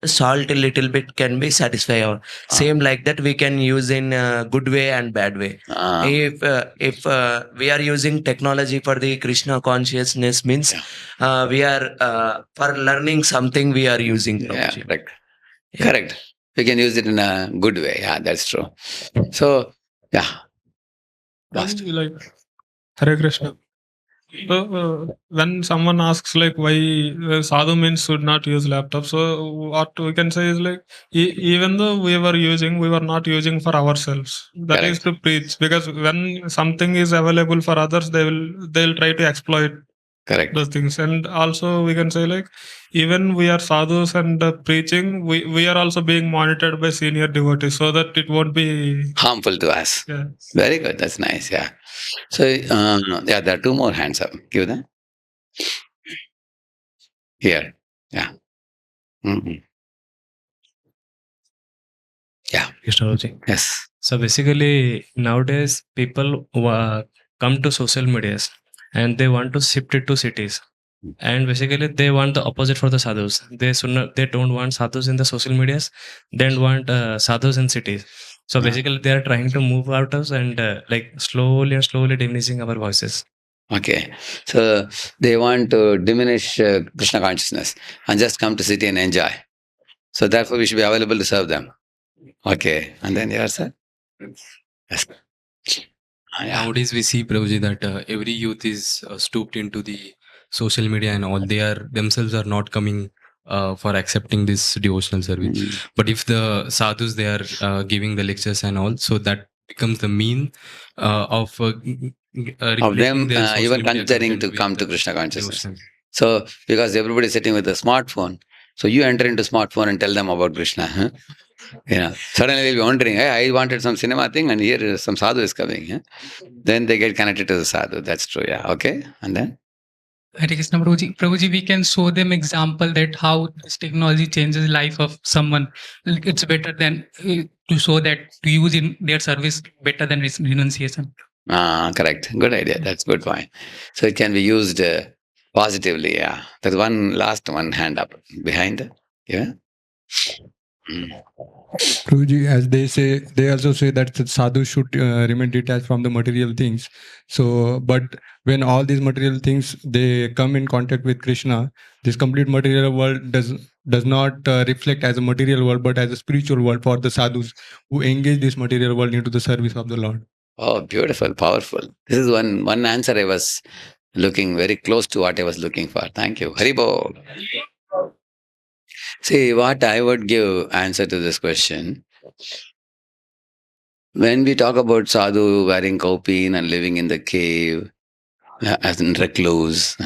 Speaker 7: salt a little bit can be satisfy our. Same like that, we can use in good way and bad way. If we are using technology for the Krishna consciousness, means we are for learning something we are using. Prabhuji.
Speaker 1: Yeah, correct. Yeah. Correct. We can use it in a good way. Yeah, that's true. So, yeah. Last.
Speaker 8: Like Hare Krishna. So when someone asks like why sadhu means should not use laptop, so what we can say is like even though we were not using for ourselves. That
Speaker 1: correct.
Speaker 8: is to preach, because when something is available for others, they'll try to exploit. Correct. Those things. And also we can say like even we are sadhus and preaching, we are also being monitored by senior devotees so that it won't be
Speaker 1: harmful to us.
Speaker 8: Yeah.
Speaker 1: Very good. That's nice. Yeah. So yeah, there are two more hands up. Give them. Here. Yeah. Mm-hmm. Yeah. Yes.
Speaker 9: So basically nowadays people come to social medias and they want to shift it to cities. And basically they want the opposite for the sadhus. They don't want sadhus in the social medias. They don't want sadhus in cities. So basically they are trying to move out of and like slowly and slowly diminishing our voices.
Speaker 1: Okay. So they want to diminish Krishna consciousness and just come to city and enjoy. So therefore we should be available to serve them. Okay. And then yes, sir? Yes.
Speaker 10: Nowadays we see, Prabhuji, that every youth is stooped into the social media and all. They are themselves are not coming for accepting this devotional service. But if the sadhus, they are giving the lectures and all, so that becomes the mean of them
Speaker 1: even considering to come to Krishna consciousness. So because everybody is sitting with a smartphone, so you enter into smartphone and tell them about Krishna. Suddenly they'll be wondering, hey, I wanted some cinema thing and here some sadhu is coming. Then they get connected to the sadhu. That's true. Yeah. Okay. And then?
Speaker 6: Hare Krishna, Prabhuji, we can show them example that how this technology changes life of someone. It's better than to show that to use in their service better than renunciation.
Speaker 1: Correct. Good idea. That's a good point. So it can be used positively. Yeah. There's one last one hand up behind. Yeah.
Speaker 11: Prabhuji, as they also say that the sadhu should remain detached from the material things. So, but when all these material things they come in contact with Krishna, this complete material world does not reflect as a material world, but as a spiritual world for the sadhus who engage this material world into the service of the Lord.
Speaker 1: Oh, beautiful, powerful. This is one answer I was looking very close to what I was looking for. Thank you. Haribo. See, what I would give answer to this question. When we talk about sadhu wearing kaupin and living in the cave as in recluse,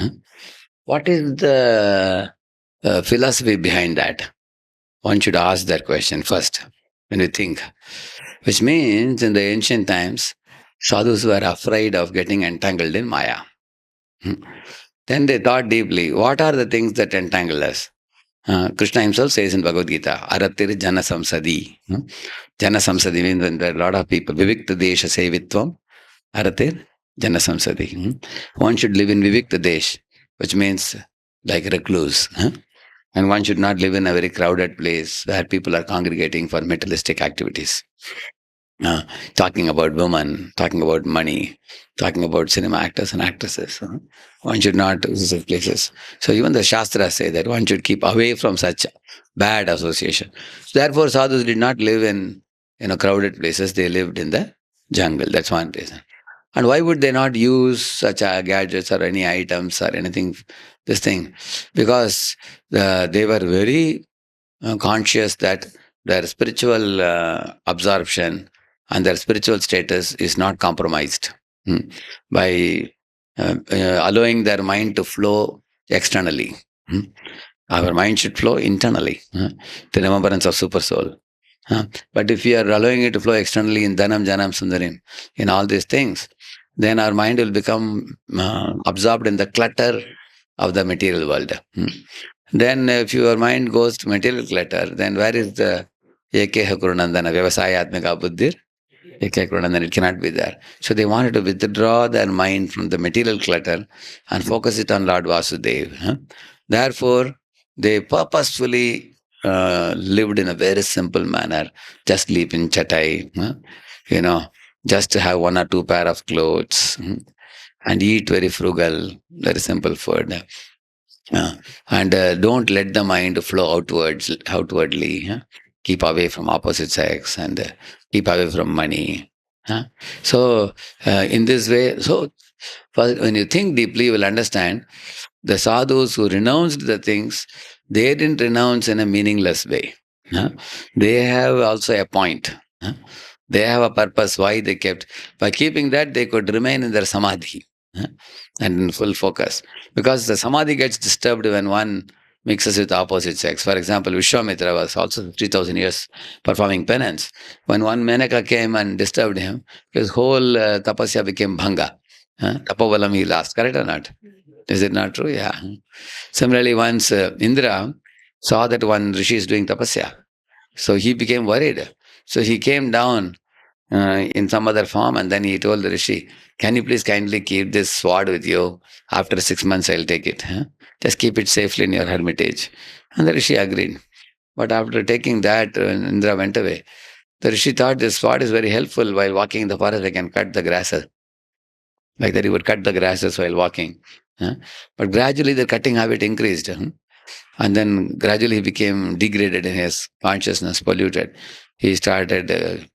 Speaker 1: what is the philosophy behind that? One should ask that question first when we think. Which means in the ancient times, sadhus were afraid of getting entangled in Maya. Then they thought deeply, what are the things that entangle us? Krishna himself says in Bhagavad Gita, Aratir Jana Samsadi. Jana Samsadi means when there are a lot of people. Vivikta Desha Sevitvam, Aratir Jana Samsadi. One should live in Vivikta Desh, which means like recluse. And one should not live in a very crowded place where people are congregating for materialistic activities. Talking about women, talking about money, talking about cinema actors and actresses. One should not visit places. So even the Shastras say that one should keep away from such bad association. So therefore, sadhus did not live in crowded places. They lived in the jungle. That's one reason. And why would they not use such gadgets or any items or anything, this thing? Because they were very conscious that their spiritual absorption and their spiritual status is not compromised by allowing their mind to flow externally. Our mind should flow internally, the remembrance of Super Soul. But if we are allowing it to flow externally in Dhanam, Janam, Sundarim, in all these things, then our mind will become absorbed in the clutter of the material world. Then if your mind goes to material clutter, then where is the Ekeha Kurunandana, Vyavasayatmika Buddhir? Ekeha Kurunandana, it cannot be there. So they wanted to withdraw their mind from the material clutter and focus it on Lord Vasudev. Therefore, they purposefully lived in a very simple manner, just sleep in chatai, just to have one or two pair of clothes and eat very frugal, very simple food. And don't let the mind flow outwardly. Keep away from opposite sex and keep away from money. So in this way, when you think deeply, you will understand the sadhus who renounced the things, they didn't renounce in a meaningless way. They have also a point. They have a purpose why they kept. By keeping that, they could remain in their samadhi and in full focus. Because the samadhi gets disturbed when one mixes with opposite sex. For example, Vishwamitra was also 3,000 years performing penance. When one Menaka came and disturbed him, his whole tapasya became bhanga. Tapavalam he lost. Correct or not? Is it not true? Yeah. Similarly, once Indra saw that one rishi is doing tapasya, so he became worried. So he came down in some other form and then he told the rishi, can you please kindly keep this sword with you? After 6 months, I'll take it. Just keep it safely in your hermitage. And the rishi agreed. But after taking that, Indra went away. The rishi thought this sword is very helpful while walking in the forest. I can cut the grasses. Like that, he would cut the grasses while walking. But gradually, the cutting habit increased. And then gradually, he became degraded in his consciousness, polluted. He started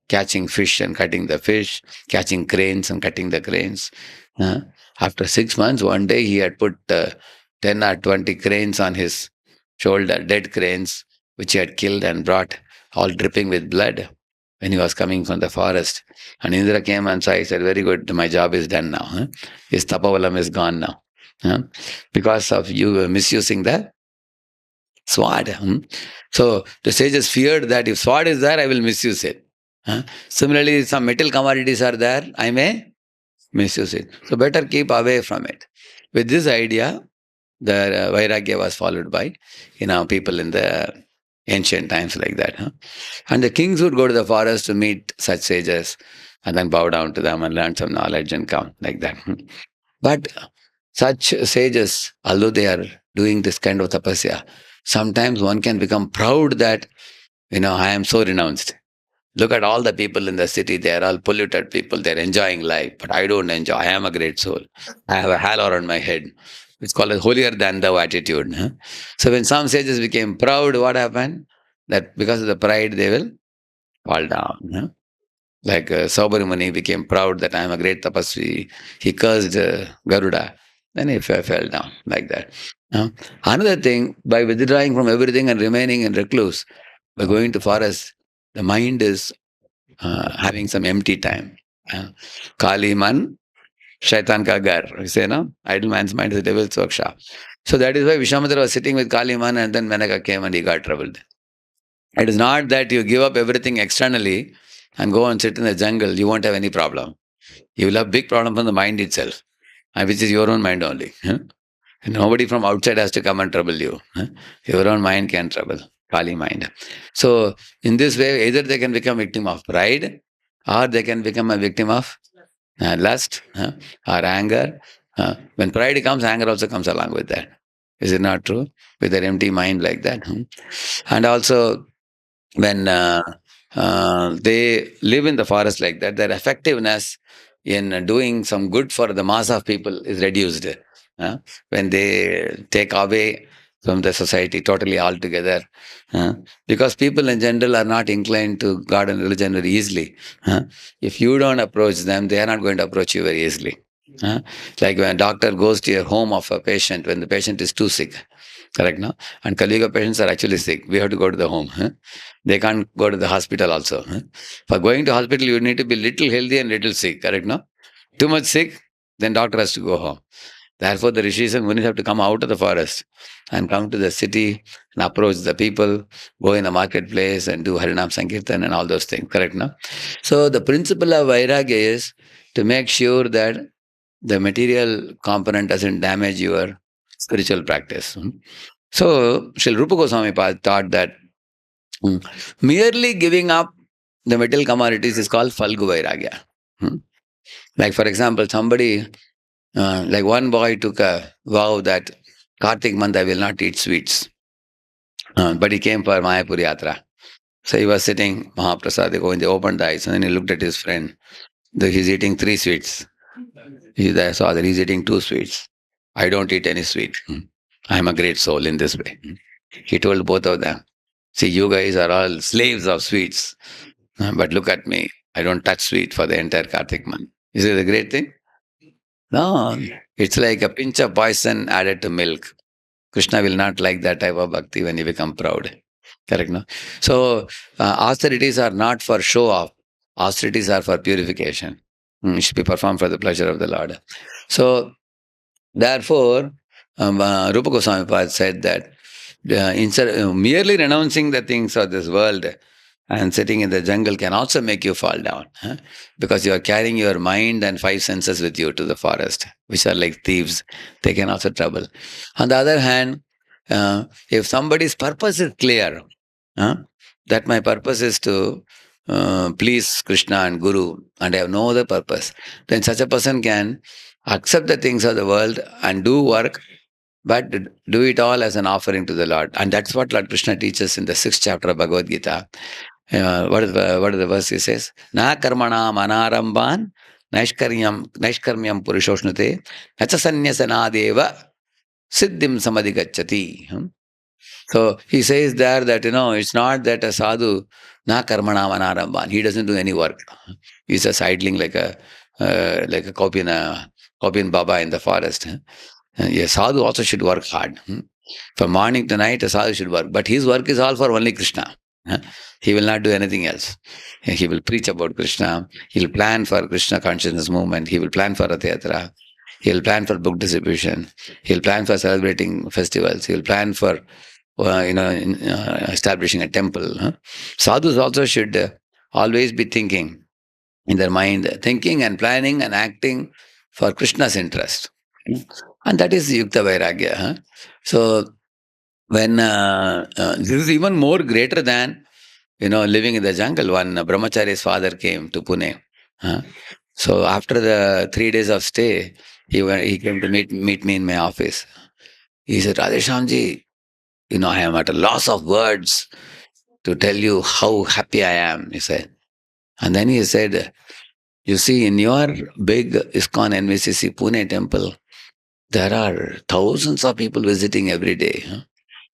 Speaker 1: catching fish and cutting the fish, catching cranes and cutting the cranes. After 6 months, one day he had put 10 or 20 cranes on his shoulder, dead cranes, which he had killed and brought, all dripping with blood when he was coming from the forest. And Indra came and said, very good, my job is done now. His tapavalam is gone now. Because of you misusing the sword. So the sages feared that if sword is there, I will misuse it. Similarly, some metal commodities are there, I may misuse it. So better keep away from it. With this idea, the vairagya was followed by people in the ancient times like that. And the kings would go to the forest to meet such sages and then bow down to them and learn some knowledge and come like that. But such sages, although they are doing this kind of tapasya, sometimes one can become proud that I am so renounced. Look at all the people in the city. They are all polluted people. They're enjoying life. But I don't enjoy. I am a great soul. I have a halo around my head. It's called a holier than thou attitude. Huh? So when some sages became proud, what happened? That because of the pride, they will fall down. Huh? Like Saubari became proud that I am a great tapasvi. He cursed Garuda. Then he fell down like that. Another thing, by withdrawing from everything and remaining in recluse, by going to forest, the mind is having some empty time. Kali man, shaitan ka gar. We say, no? Idle man's mind is the devil's workshop. So that is why Vishwamitra was sitting with Kali man and then Menaka came and he got troubled. It is not that you give up everything externally and go and sit in the jungle, you won't have any problem. You will have big problem from the mind itself, which is your own mind only. And nobody from outside has to come and trouble you. Your own mind can trouble. Kali mind. So, in this way, either they can become victim of pride or they can become a victim of lust or anger. When pride comes, anger also comes along with that. Is it not true? With an empty mind like that. And also, when they live in the forest like that, their effectiveness in doing some good for the mass of people is reduced. When they take away from the society totally altogether. Because people in general are not inclined to God and religion very easily. If you don't approach them, they are not going to approach you very easily. Like when a doctor goes to a home of a patient when the patient is too sick. Correct, no? And Kali Yuga patients are actually sick. We have to go to the home. They can't go to the hospital also. For going to hospital, you need to be little healthy and little sick. Correct, no? Too much sick, then doctor has to go home. Therefore, the rishis and munis have to come out of the forest and come to the city and approach the people, go in the marketplace and do Harinam Sankirtan and all those things. Correct, no? So, the principle of vairagya is to make sure that the material component doesn't damage your spiritual practice. So, Srila Rupa Goswami thought that merely giving up the material commodities is called Falgu Vairagya. Like, for example, somebody, like one boy took a vow that Kartik month I will not eat sweets. But he came for Mayapur Yatra. So he was sitting, Mahaprasad, when they opened the eyes, and then he looked at his friend. He's eating 3 sweets. He saw that he's eating 2 sweets. I don't eat any sweet. I am a great soul in this way. He told both of them, see, you guys are all slaves of sweets. But look at me. I don't touch sweet for the entire Kartik month. Is it a great thing? No. It's like a pinch of poison added to milk. Krishna will not like that type of bhakti when you become proud. Correct, no? So, austerities are not for show off. Austerities are for purification. It should be performed for the pleasure of the Lord. So, therefore, Rupa Goswami said that instead merely renouncing the things of this world and sitting in the jungle can also make you fall down. Because you are carrying your mind and 5 senses with you to the forest, which are like thieves. They can also trouble. On the other hand, if somebody's purpose is clear, that my purpose is to please Krishna and Guru and I have no other purpose, then such a person can accept the things of the world and do work, but do it all as an offering to the Lord. And that's what Lord Krishna teaches in the 6th chapter of Bhagavad Gita. What is the verse he says? Na karmanam anaramban naishkaryam purushoshnute nacha sanyasanadeva siddhim samadhigacchati. So he says there that, it's not that a sadhu, na karmanam anaramban, he doesn't do any work. He's just idling like a Kopin Baba in the forest. A sadhu also should work hard. From morning to night, a sadhu should work. But his work is all for only Krishna. He will not do anything else. He will preach about Krishna. He will plan for Krishna consciousness movement. He will plan for Rath Yatra. He will plan for book distribution. He will plan for celebrating festivals. He will plan for establishing a temple. Sadhus also should always be thinking in their mind, thinking and planning and acting for Krishna's interest. And that is Yukta-vairagya. So, when this is even more greater than, living in the jungle. One brahmachari's father came to Pune. So, after the 3 days of stay, he came to meet me in my office. He said, Radheshyamji, I am at a loss of words to tell you how happy I am, he said. And then he said, you see, in your big ISKCON NVCC Pune temple, there are thousands of people visiting every day.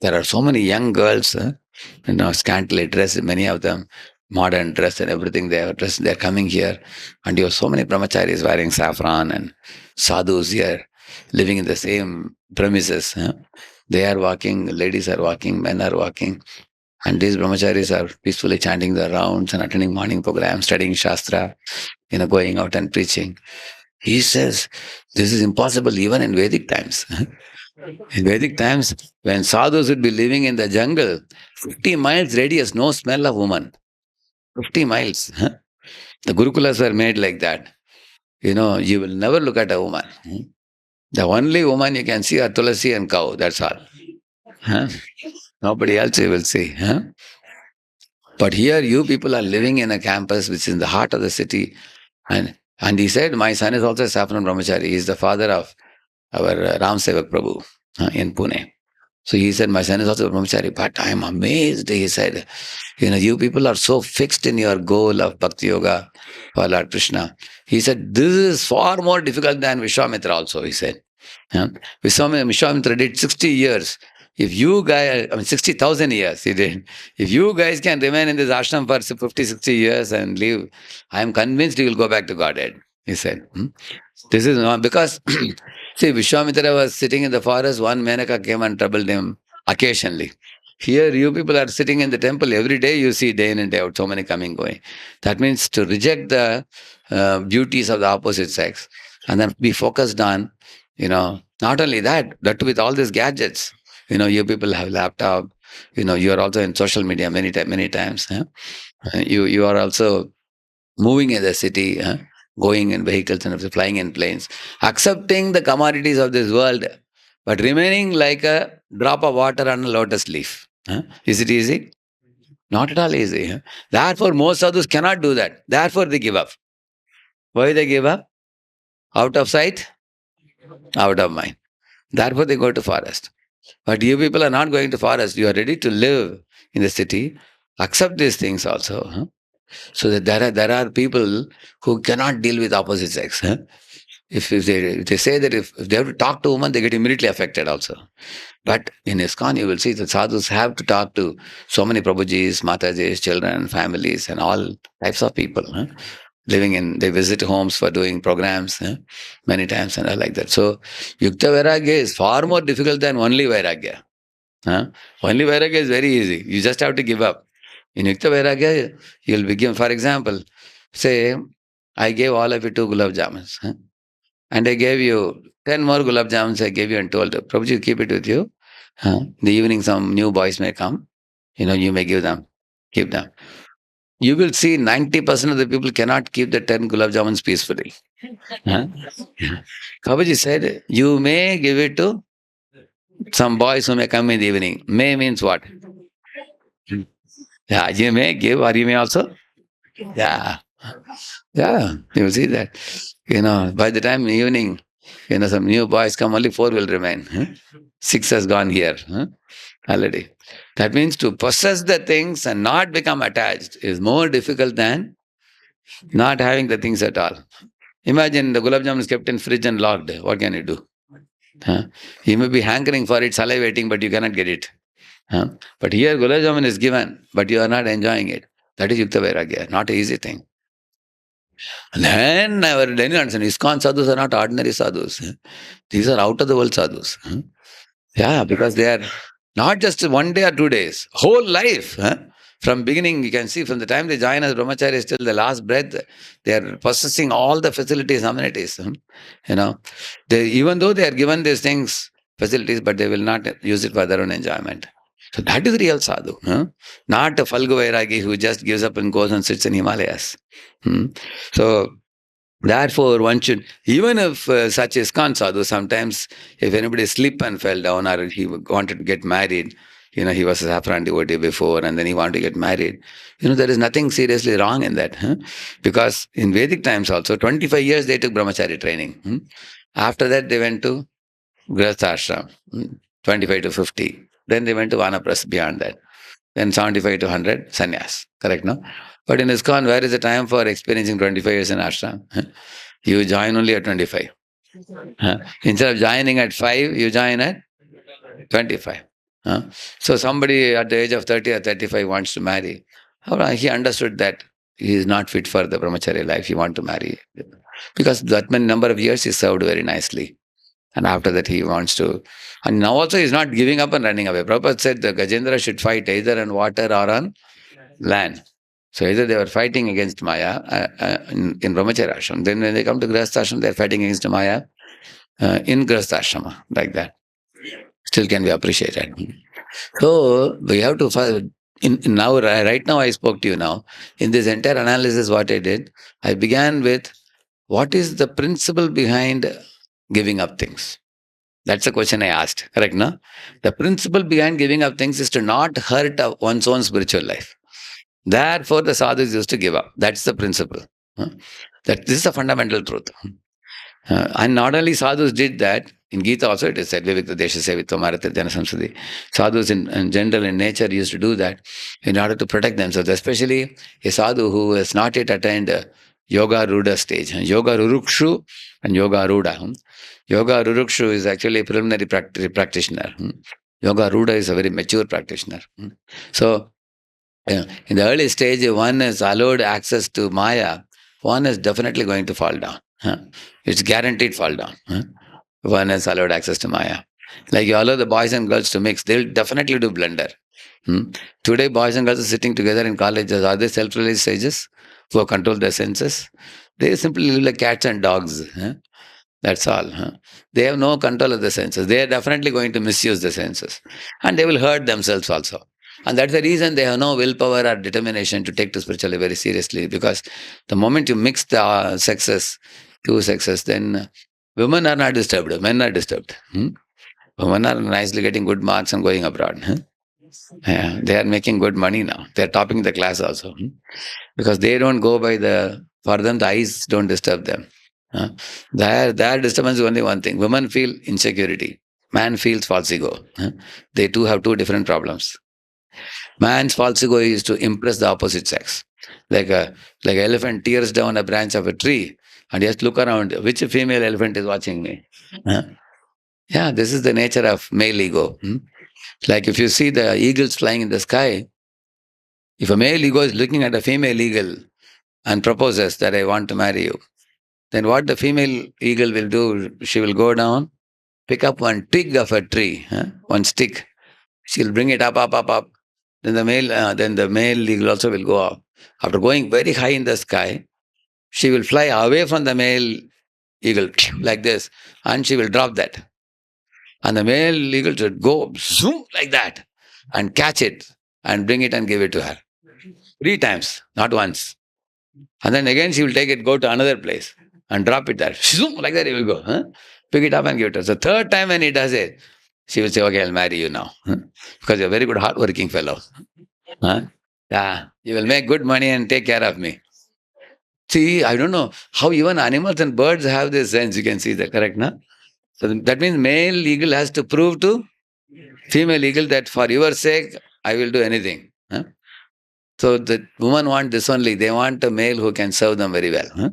Speaker 1: There are so many young girls, scantily dressed, many of them, modern dress and everything they are dressed, they're coming here. And you have so many brahmacharis wearing saffron and sadhus here, living in the same premises. They are walking, ladies are walking, men are walking. And these brahmacharis are peacefully chanting their rounds and attending morning programs, studying Shastra, going out and preaching. He says, this is impossible even in Vedic times. In Vedic times, when sadhus would be living in the jungle, 50 miles radius, no smell of woman. 50 miles. The Gurukulas were made like that. You will never look at a woman. The only woman you can see are Tulasi and cow, that's all. Nobody else you will see. But here you people are living in a campus which is in the heart of the city. And he said, my son is also a Saffron Brahmachari. He is the father of our Ram Sevak Prabhu in Pune. So he said, my son is also a Brahmachari. But I am amazed, he said. You people are so fixed in your goal of Bhakti Yoga for Lord Krishna. He said, this is far more difficult than Vishwamitra also, he said. Vishwamitra did 60 years. If you guys, 60,000 years he did. If you guys can remain in this ashram for 50, 60 years and live, I am convinced you will go back to Godhead, he said. This is not because, see, Vishwamitra was sitting in the forest, one Menaka came and troubled him occasionally. Here you people are sitting in the temple every day, you see day in and day out, so many coming, going. That means to reject the beauties of the opposite sex and then be focused on, not only that, but with all these gadgets. You people have laptop, you are also in social media many times. You are also moving in the city, going in vehicles and flying in planes, accepting the commodities of this world, but remaining like a drop of water on a lotus leaf. Is it easy? Not at all easy. Therefore, most sadhus cannot do that. Therefore, they give up. Why they give up? Out of sight, out of mind. Therefore, they go to forest. But you people are not going to forest. You are ready to live in the city. Accept these things also. So that there are people who cannot deal with opposite sex. If they say that if they have to talk to a woman, they get immediately affected also. But in ISKCON, you will see the sadhus have to talk to so many Prabhujis, Matajis, children, families, and all types of people. They visit homes for doing programs many times and all like that. So, Yukta-vairagya is far more difficult than only vairagya. Only vairagya is very easy. You just have to give up. In Yukta-vairagya, you will be given, for example, say, I gave all of you 2 gulab jamuns. And I gave you 10 more gulab jamuns I gave you and told you, Prabhuji, keep it with you. In the evening, some new boys may come. You may give them, keep them. You will see 90% of the people cannot keep the 10 gulab jamuns peacefully. Prabhuji said, you may give it to some boys who may come in the evening. May means what? Yeah, you may give or you may also. Yeah. Yeah, you will see that. By the time evening, some new boys come, only 4 will remain. 6 has gone here already. That means to possess the things and not become attached is more difficult than not having the things at all. Imagine the gulab jamun is kept in fridge and locked. What can you do? You may be hankering for it, salivating, but you cannot get it. But here gulab jamun is given, but you are not enjoying it. That is Yukta-vairagya, not an easy thing. And then our Renunciation, ISKCON sadhus are not ordinary sadhus. These are out of the world sadhus. Yeah, because they are not just 1 day or 2 days, whole life. From beginning, you can see from the time they join as brahmacharis till the last breath, they are possessing all the facilities, amenities. Even though they are given these things, facilities, but they will not use it for their own enjoyment. So that is real sadhu. Not a Falgu Vairagi who just gives up and goes and sits in Himalayas. So, therefore, one should, even if such ISKCON sadhu, sometimes if anybody slipped and fell down or he wanted to get married, he was a saffron devotee before and then he wanted to get married, there is nothing seriously wrong in that. Because in Vedic times also, 25 years they took brahmachari training. After that, they went to Grihastha ashram, 25 to 50. Then they went to Vanaprastha beyond that. then 75 to 100, sannyas. Correct, no? But in ISKCON, where is the time for experiencing 25 years in ashram? You join only at 25. Instead of joining at 5, you join at 25. So somebody at the age of 30 or 35 wants to marry. He understood that he is not fit for the brahmacharya life. He wants to marry. Because that many number of years he served very nicely. And after that he wants to. And now also he is not giving up and running away. Prabhupada said the Gajendra should fight either on water or on land. So either they were fighting against Maya in brahmacharya ashram. Then when they come to Grihastha ashram, they are fighting against Maya in Grihastha ashrama, like that. Still can be appreciated. So we have to now, right now I spoke to you now. In this entire analysis, what I did, I began with what is the principle behind giving up things? That's the question I asked. Correct, no? The principle behind giving up things is to not hurt one's own spiritual life. Therefore, the sadhus used to give up. That's the principle. This is a fundamental truth. And not only sadhus did that, in Gita also it is said, Vivikta Desha Sevitva Marata Jana Samsudi. Sadhus in general, in nature, used to do that in order to protect themselves, especially a sadhu who has not yet attained Yoga Ruda stage. Yoga Rurukshu and Yoga Ruda. Yoga Rurukshu is actually a preliminary practitioner. Yoga Ruda is a very mature practitioner. So, in the early stage, one is allowed access to Maya, one is definitely going to fall down. It's guaranteed fall down. One is allowed access to Maya. Like you allow the boys and girls to mix, they will definitely do blunder. Today, boys and girls are sitting together in colleges. Are they self-realized sages who have controlled their senses? They simply live like cats and dogs. That's all. They have no control of the senses. They are definitely going to misuse the senses. And they will hurt themselves also. And that's the reason they have no willpower or determination to take to spirituality very seriously. Because the moment you mix the sexes, two sexes, then women are not disturbed, men are disturbed. Women are nicely getting good marks and going abroad. They are making good money now. They are topping the class also. Because they don't go by for them the eyes don't disturb them. Their disturbance is only one thing. Women feel insecurity. Man feels false ego. They too have two different problems. Man's false ego is to impress the opposite sex. Like an elephant tears down a branch of a tree and he has to look around. Which female elephant is watching me? Yeah, this is the nature of male ego. Like if you see the eagles flying in the sky, if a male ego is looking at a female eagle and proposes that I want to marry you, then what the female eagle will do, she will go down, pick up one twig of a tree, one stick. She'll bring it up. Then the male eagle also will go up. After going very high in the sky, she will fly away from the male eagle like this, and she will drop that. And the male eagle should go zoom like that and catch it and bring it and give it to her. 3 times, not once. And then again she will take it, go to another place and drop it there. Zoom like that he will go. Pick it up and give it to her. So 3rd time when he does it, she will say, okay, I'll marry you now. Because you're a very good hardworking fellow. Yeah, you will make good money and take care of me. See, I don't know how even animals and birds have this sense. You can see that, correct, no? So that means male eagle has to prove to female eagle that for your sake, I will do anything. So the women want this only. They want a male who can serve them very well.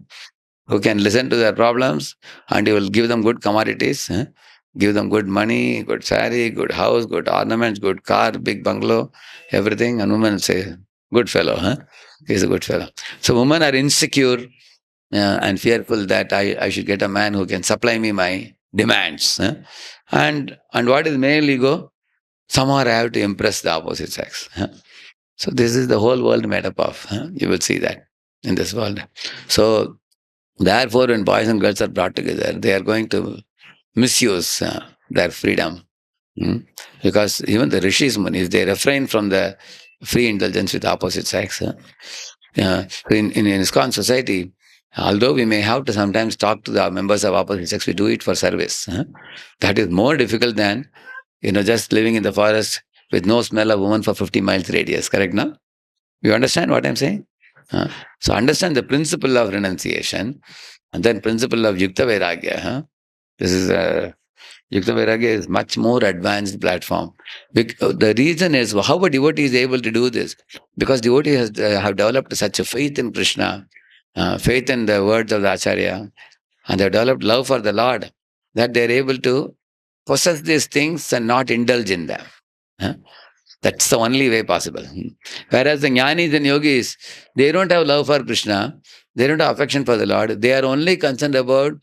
Speaker 1: Who can listen to their problems and he will give them good commodities. Give them good money, good saree, good house, good ornaments, good car, big bungalow, everything. And women say, good fellow. He's a good fellow. So women are insecure and fearful that I should get a man who can supply me my demands. And what is male ego? Somehow I have to impress the opposite sex. So this is the whole world made up of. You will see that in this world. So therefore, when boys and girls are brought together, they are going to misuse their freedom. Because even the rishis, munis, they refrain from the free indulgence with the opposite sex. In ISKCON society, although we may have to sometimes talk to the members of opposite sex, we do it for service. That is more difficult than, just living in the forest with no smell of woman for 50 miles radius. Correct, no? You understand what I'm saying? So understand the principle of renunciation and then principle of Yukta-vairagya. This is Yukta-vairagya is much more advanced platform. The reason is how a devotee is able to do this. Because devotees have developed such a faith in Krishna, faith in the words of the Acharya, and they have developed love for the Lord, that they are able to possess these things and not indulge in them. Huh? That's the only way possible. Whereas the jnanis and yogis, they don't have love for Krishna, they don't have affection for the Lord, they are only concerned about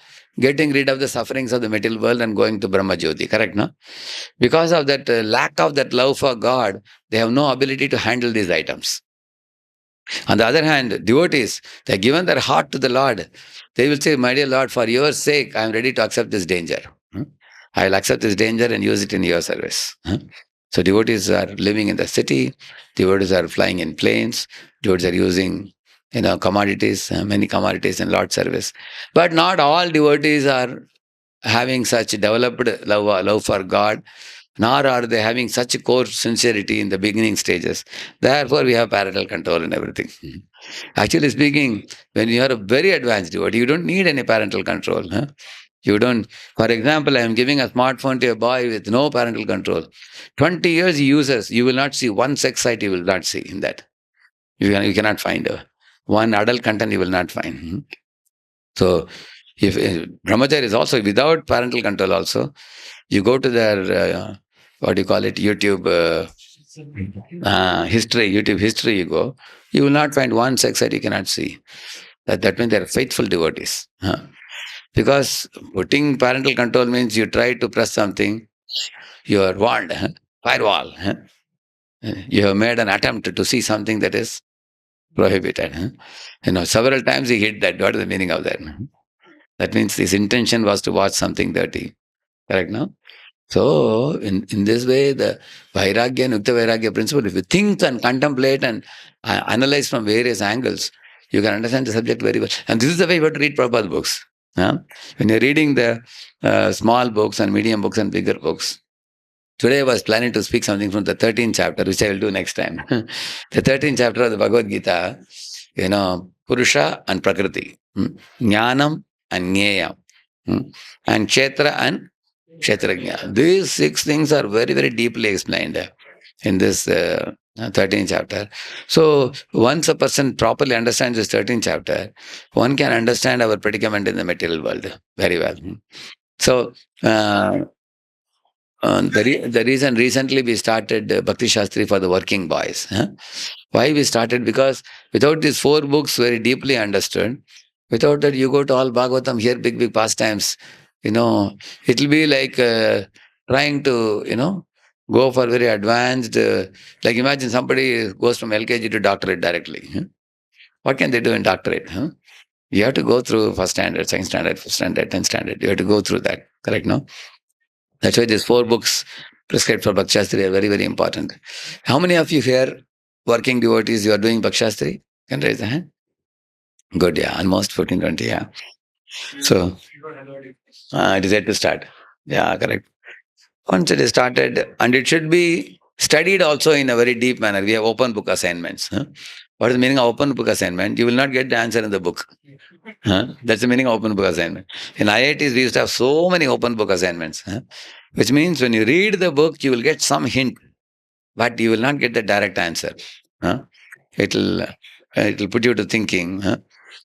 Speaker 1: getting rid of the sufferings of the material world and going to Brahma Jyoti, correct, no? Because of that lack of that love for God, they have no ability to handle these items. On the other hand, devotees, they have given their heart to the Lord. They will say, my dear Lord, for your sake, I am ready to accept this danger. I will accept this danger and use it in your service. So devotees are living in the city, devotees are flying in planes, devotees are using commodities, many commodities in Lord's service. But not all devotees are having such developed love for God, nor are they having such a core sincerity in the beginning stages. Therefore, we have parental control and everything. Actually speaking, when you are a very advanced devotee, you don't need any parental control. You don't. For example, I am giving a smartphone to a boy with no parental control. 20 years he uses, you will not see one sex site, you will not see in that. You cannot find one adult content, you will not find. So, if brahmachari is also without parental control also, you go to their, what do you call it, YouTube history, you go, you will not find one sex site you cannot see. That means they are faithful devotees. Because putting parental control means you try to press something, you are warned, firewall. You have made an attempt to see something that is prohibited. Several times he hit that. What is the meaning of that? That means his intention was to watch something dirty. Correct, no? So, in this way, the Vairagya and Yukta-vairagya principle, if you think and contemplate and analyze from various angles, you can understand the subject very well. And this is the way you have to read Prabhupada books. When you're reading the small books and medium books and bigger books, today I was planning to speak something from the 13th chapter, which I will do next time. The 13th chapter of the Bhagavad Gita, Purusha and Prakriti, Jnanam and Jneyam, and Kshetra and Kshetrajna. These 6 things are very, very deeply explained in this 13th chapter. So, once a person properly understands this 13th chapter, one can understand our predicament in the material world very well. So, the reason recently we started Bhakti Shastri for the working boys. Why we started? Because without these 4 books very deeply understood, without that you go to all Bhagavatam, hear big, big pastimes, it will be like trying to, go for very advanced, like imagine somebody goes from LKG to doctorate directly. What can they do in doctorate? You have to go through first standard, second standard, fifth standard, 10th standard. You have to go through that, correct, no? That's why these 4 books prescribed for Bhakti Shastri are very, very important. How many of you here, working devotees, you are doing Bhakti Shastri? Can raise a hand? Good, yeah, almost 14, 20, yeah. So, it is yet to start. Yeah, correct. Once it is started, and it should be studied also in a very deep manner. We have open book assignments. What is the meaning of open book assignment? You will not get the answer in the book. That's the meaning of open book assignment. In IITs, we used to have so many open book assignments, which means when you read the book, you will get some hint, but you will not get the direct answer. It will put you to thinking.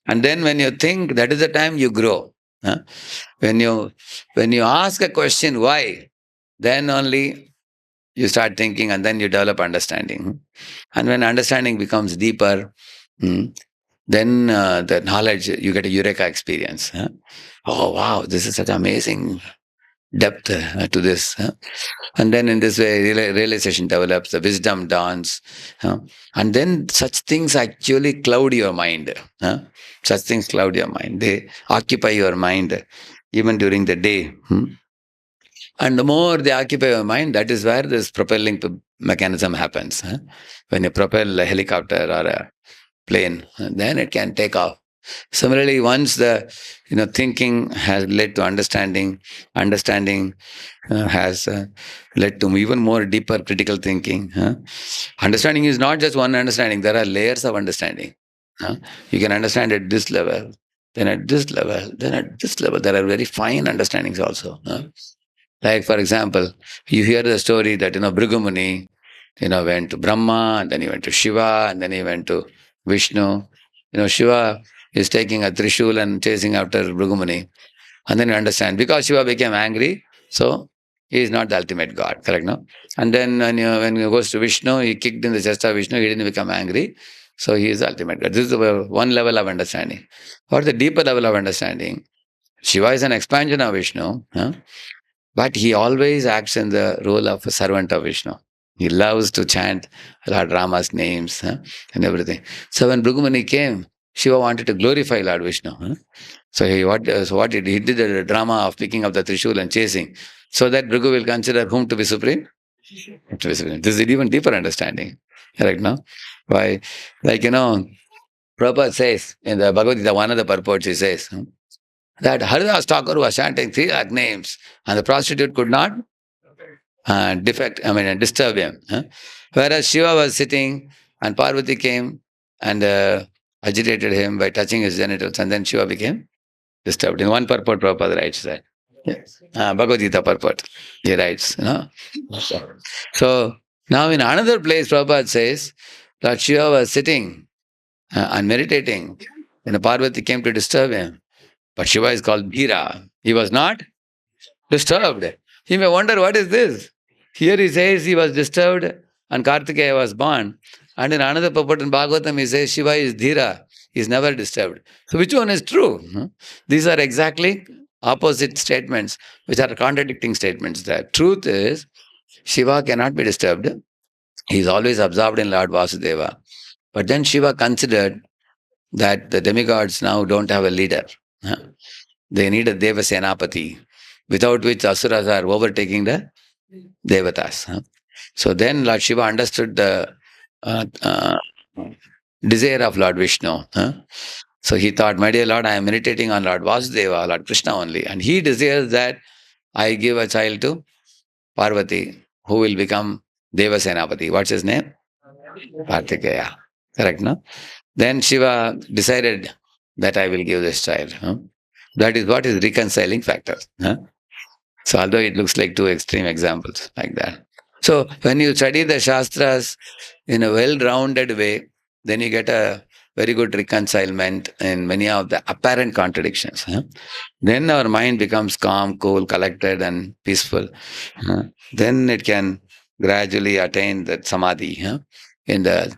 Speaker 1: And then when you think, that is the time you grow. When you ask a question, why? Then only you start thinking and then you develop understanding. And when understanding becomes deeper, then the knowledge, you get a eureka experience. Oh, wow, this is such amazing depth to this. And then in this way, realization develops, the wisdom dawns. And then such things actually cloud your mind. Such things cloud your mind. They occupy your mind even during the day. And the more they occupy your mind, that is where this propelling mechanism happens. When you propel a helicopter or a plane, then it can take off. Similarly, once the thinking has led to understanding, understanding has led to even more deeper critical thinking. Understanding is not just one understanding. There are layers of understanding. You can understand at this level, then at this level, then at this level. There are very fine understandings also. Like, for example, you hear the story that, Bhrigu Muni, went to Brahma, and then he went to Shiva, and then he went to Vishnu. Shiva is taking a Trishul and chasing after Bhrigu Muni. And then you understand, because Shiva became angry, so he is not the ultimate God, correct, no? And then when he goes to Vishnu, he kicked in the chest of Vishnu, he didn't become angry, so he is the ultimate God. This is the one level of understanding. Or the deeper level of understanding, Shiva is an expansion of Vishnu, but he always acts in the role of a servant of Vishnu. He loves to chant Lord Rama's names and everything. So when Bhrigu Muni came, Shiva wanted to glorify Lord Vishnu. So what did he did a drama of picking up the Trishul and chasing, so that Bhrigu will consider whom to be supreme? To be supreme. This is even deeper understanding. Correct, no? Why? Like, Prabhupada says in the Bhagavad Gita, one of the purports, he says that Haridas Thakur was chanting 3 lakh names and the prostitute could not disturb him. Whereas Shiva was sitting and Parvati came and agitated him by touching his genitals, and then Shiva became disturbed. In one purport, Prabhupada writes that. Bhagavad Gita purport. He writes, So now in another place, Prabhupada says that Shiva was sitting and meditating, and Parvati came to disturb him. But Shiva is called Bhira. He was not disturbed. You may wonder, what is this? Here he says he was disturbed and Kartikeya was born. And in another purport in Bhagavatam, he says Shiva is Dhira. He is never disturbed. So which one is true? These are exactly opposite statements, which are contradicting statements. The truth is, Shiva cannot be disturbed. He is always absorbed in Lord Vasudeva. But then Shiva considered that the demigods now don't have a leader. They need a Deva Senapati, without which Asuras are overtaking the Devatas. So then Lord Shiva understood the desire of Lord Vishnu. So he thought, my dear Lord, I am meditating on Lord Vasudeva, Lord Krishna only. And he desires that I give a child to Parvati, who will become Deva Senapati. What's his name? Kartikeya. Correct, no? Then Shiva decided that I will give this child. That is what is reconciling factor. So although it looks like 2 extreme examples like that. So when you study the Shastras in a well-rounded way, then you get a very good reconcilement in many of the apparent contradictions. Then our mind becomes calm, cool, collected and peaceful. Then it can gradually attain that samadhi in the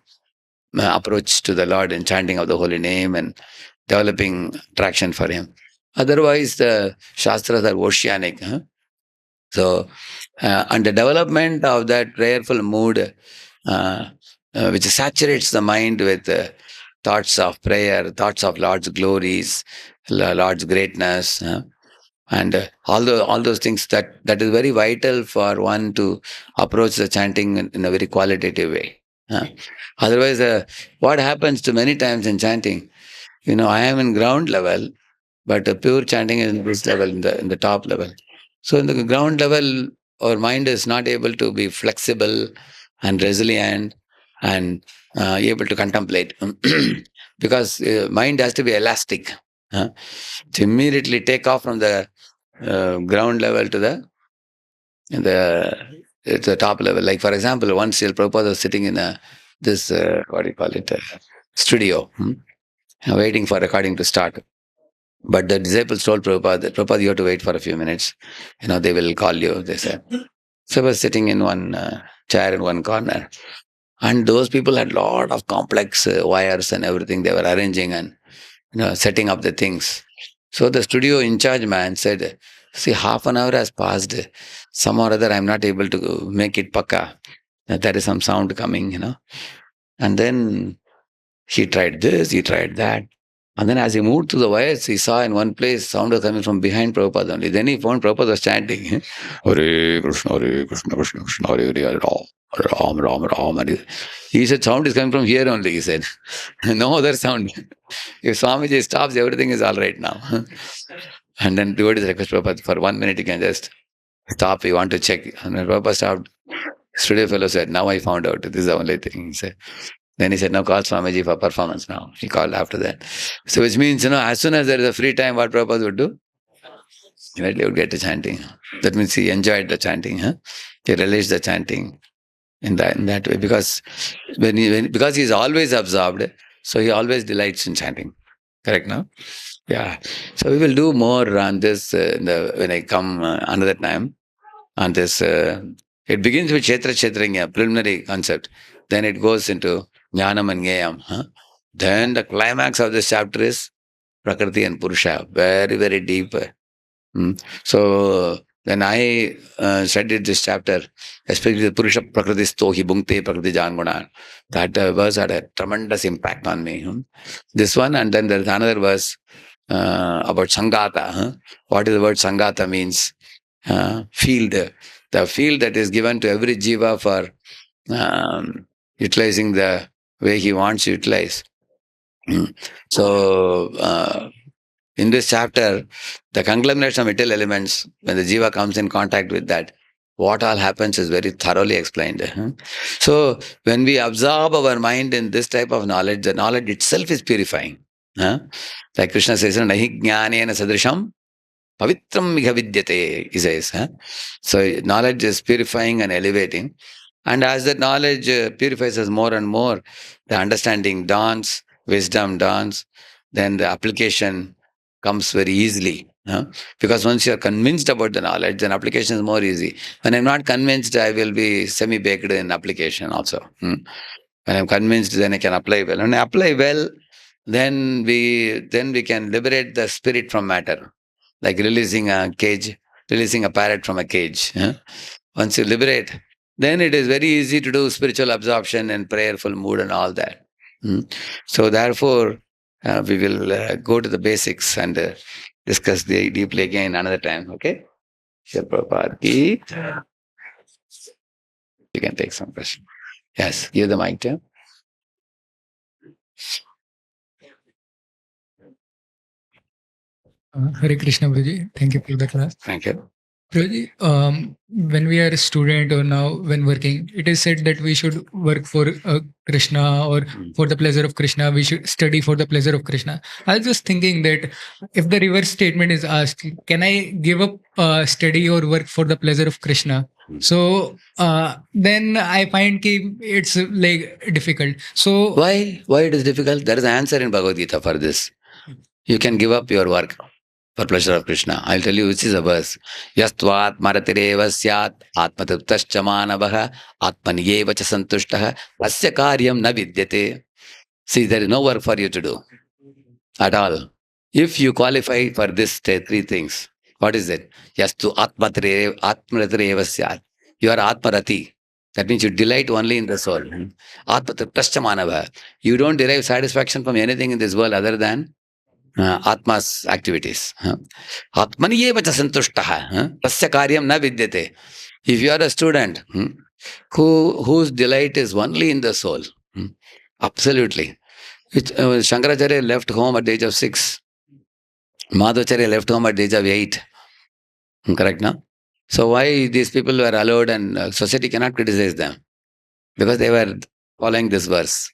Speaker 1: approach to the Lord and chanting of the holy name and developing attraction for Him. Otherwise, the Shastras are oceanic. So, and the development of that prayerful mood, which saturates the mind with thoughts of prayer, thoughts of Lord's glories, Lord's greatness, and all those things, that is very vital for one to approach the chanting in a very qualitative way. Otherwise, what happens to many times in chanting, I am in ground level, but pure chanting is in this level, in the top level. So in the ground level, our mind is not able to be flexible and resilient and able to contemplate. Because mind has to be elastic. To immediately take off from the ground level to the top level. Like, for example, once Srila Prabhupada was sitting in studio, waiting for recording to start. But the disciples told Prabhupada that, Prabhupada, you have to wait for a few minutes. They will call you, they said. So I was sitting in one chair in one corner. And those people had a lot of complex wires and everything they were arranging and setting up the things. So the studio in charge man said, see, half an hour has passed. Somehow or other I'm not able to make it pakka. There is some sound coming, And then he tried this, he tried that. And then as he moved through the wires, he saw in one place sound was coming from behind Prabhupada only. Then he found Prabhupada was chanting, Hare Krishna, Hare Krishna, Krishna Krishna, Hare Hare, Ram, Ram, Ram. And he said, sound is coming from here only, he said. No other sound. If Swamiji stops, everything is all right now. And then devotees request Prabhupada, for 1 minute you can just stop, you want to check. And when Prabhupada stopped, studio fellow said, now I found out, this is the only thing, he said. Then he said, now call Swamiji for performance now. He called after that. So which means, as soon as there is a free time, what Prabhupada would do? Immediately he would get to chanting. That means he enjoyed the chanting. He relished the chanting in that way, because because he's always absorbed, so he always delights in chanting. Correct, no? Yeah. So we will do more on this when I come another time on this. It begins with Kshetra Kshetranya, preliminary concept. Then it goes into Jnanam and Gnayam. Then the climax of this chapter is Prakriti and Purusha. Very, very deep. So when I studied this chapter, especially the Purusha Prakriti Stohi Bhunkte Prakriti Janguna, that verse had a tremendous impact on me. This one, and then there's another verse about Sangata. What is the word Sangata means? Field. The field that is given to every jiva for utilizing the way he wants to utilize. So, in this chapter, the conglomeration of material elements, when the jiva comes in contact with that, what all happens is very thoroughly explained. So, when we absorb our mind in this type of knowledge, the knowledge itself is purifying. Like Krishna says, Nahi jnanena sadrisham pavitram miha vidyate, he says. So, knowledge is purifying and elevating. And as that knowledge purifies us more and more, the understanding dawns, wisdom dawns, then the application comes very easily. Because once you are convinced about the knowledge, then application is more easy. When I'm not convinced, I will be semi-baked in application also. When I'm convinced, then I can apply well. When I apply well, then we can liberate the spirit from matter, like releasing a parrot from a cage. Once you liberate, then it is very easy to do spiritual absorption and prayerful mood and all that. So therefore, we will go to the basics and discuss deeply again another time. Okay? Srila Prabhupada ki. You can take some question. Yes, give the mic to him.
Speaker 4: Hare Krishna, Guruji. Thank you for the class.
Speaker 1: Thank you.
Speaker 4: Guruji, when we are a student or now when working, it is said that we should work for Krishna or for the pleasure of Krishna. We should study for the pleasure of Krishna. I was just thinking that if the reverse statement is asked, can I give up study or work for the pleasure of Krishna? So then I find it's like difficult. So
Speaker 1: why it is difficult? There is an answer in Bhagavad Gita for this. You can give up your work for pleasure of Krishna. I'll tell you which is a verse. Yastvat maratireva syat atmataptascha manavaha atmaniyeva cha santushtaha asya karyam na vidyate. See, there is no work for you to do at all. If you qualify for this three things, what is it? Yastu atmaratireva syat. You are atmarati. That means you delight only in the soul. Atmataptascha manavaha. You don't derive satisfaction from anything in this world other than Atma's activities. Atmaniyeva cha santushtaha. Tasya karyam na vidyate. If you are a student whose delight is only in the soul, absolutely. Shankaracharya left home at the age of 6. Madhvacharya left home at the age of 8. Correct, no? So why these people were allowed and society cannot criticize them? Because they were following this verse.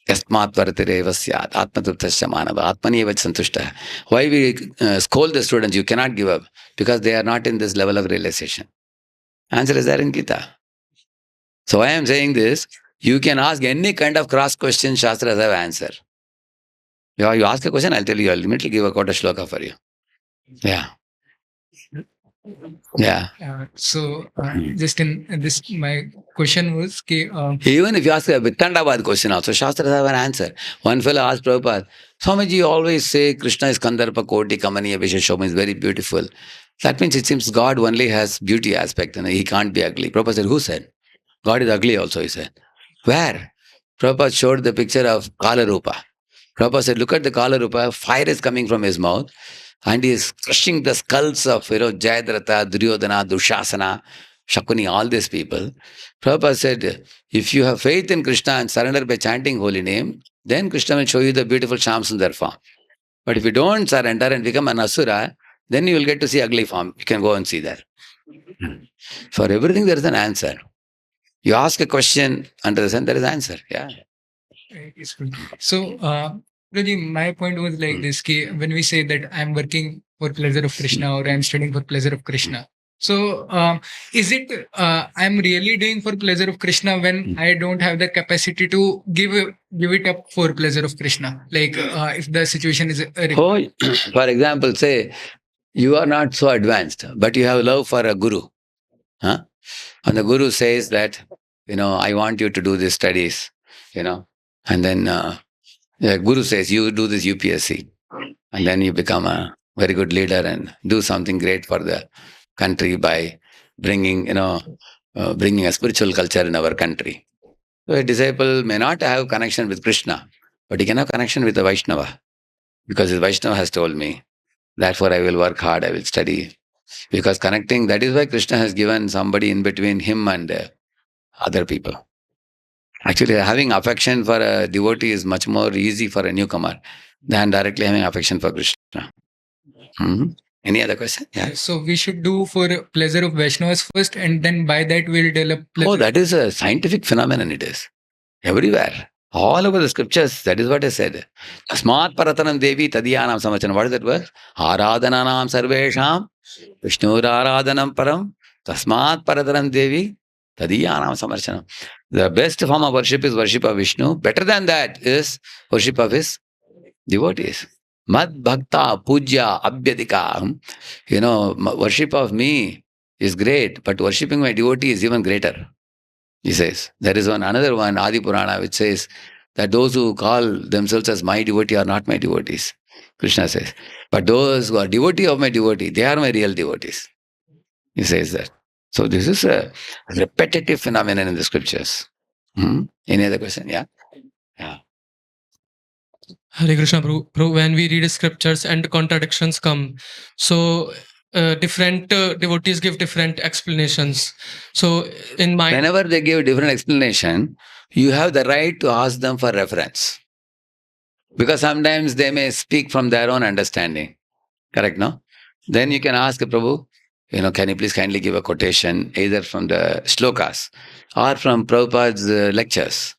Speaker 1: Yasmat varatireva syat atmataptasya manava atmaniyeva santushta. Why we scold the students? You cannot give up because they are not in this level of realization. Answer is there in Gita. So why I am saying this, you can ask any kind of cross question, Shastras have answer. You ask a question, I'll tell you, I'll immediately give a quarter shloka for you. Yeah. Yeah.
Speaker 4: So just in this, my question was
Speaker 1: even if you ask a Vittandabad question also, Shastras have an answer. One fellow asked Prabhupada, Swamiji, you always say Krishna is Kandarpa Koti Kamaniya Visheshoma, is very beautiful. That means it seems God only has beauty aspect and he can't be ugly. Prabhupada said, who said? God is ugly also, he said. Where? Prabhupada showed the picture of Kalarupa. Prabhupada said, look at the Kalarupa, fire is coming from his mouth. And he is crushing the skulls of Jayadratha, Duryodhana, Dushasana, Shakuni, all these people. Prabhupada said, if you have faith in Krishna and surrender by chanting holy name, then Krishna will show you the beautiful Shamsundar form. But if you don't surrender and become an Asura, then you will get to see ugly form. You can go and see that. For everything there is an answer. You ask a question, under the sun there is an answer. Yeah.
Speaker 4: So, Guruji, my point was like this: when we say that I'm working for pleasure of Krishna, or I'm studying for pleasure of Krishna. So, is it I'm really doing for pleasure of Krishna when I don't have the capacity to give it up for pleasure of Krishna? Like, if the situation is
Speaker 1: Oh, for example, say you are not so advanced, but you have love for a guru. Huh? And the guru says that, I want you to do these studies, and then the guru says, you do this UPSC, and then you become a very good leader and do something great for the country by bringing, bringing a spiritual culture in our country. So a disciple may not have connection with Krishna, but he can have connection with the Vaishnava, because the Vaishnava has told me, therefore I will work hard, I will study. Because connecting, that is why Krishna has given somebody in between him and other people. Actually, having affection for a devotee is much more easy for a newcomer than directly having affection for Krishna. Any other question? Yeah.
Speaker 4: So we should do for pleasure of Vaishnavas first, and then by that we'll develop pleasure.
Speaker 1: Oh, that is a scientific phenomenon, it is. Everywhere. All over the scriptures, that is what I said. Tasmat paratanam devi tadiyanam samachanam. What is that word? Aradhananam sarvesham Vishnur aradhanam param tasmat paratanam devi tadiyanam samarchanam. The best form of worship is worship of Vishnu. Better than that is worship of his devotees. Mad bhakta puja abhyadika. Worship of me is great, but worshipping my devotee is even greater. He says. There is another one, Adi Purana, which says that those who call themselves as my devotee are not my devotees. Krishna says. But those who are devotee of my devotee, they are my real devotees. He says that. So this is a repetitive phenomenon in the scriptures. Any other question? Yeah? Yeah.
Speaker 2: Hare Krishna, Prabhu. When we read scriptures and contradictions come, so different devotees give different explanations. So in my...
Speaker 1: Whenever they give different explanation, you have the right to ask them for reference. Because sometimes they may speak from their own understanding. Correct, no? Then you can ask Prabhu, can you please kindly give a quotation either from the shlokas or from Prabhupada's lectures,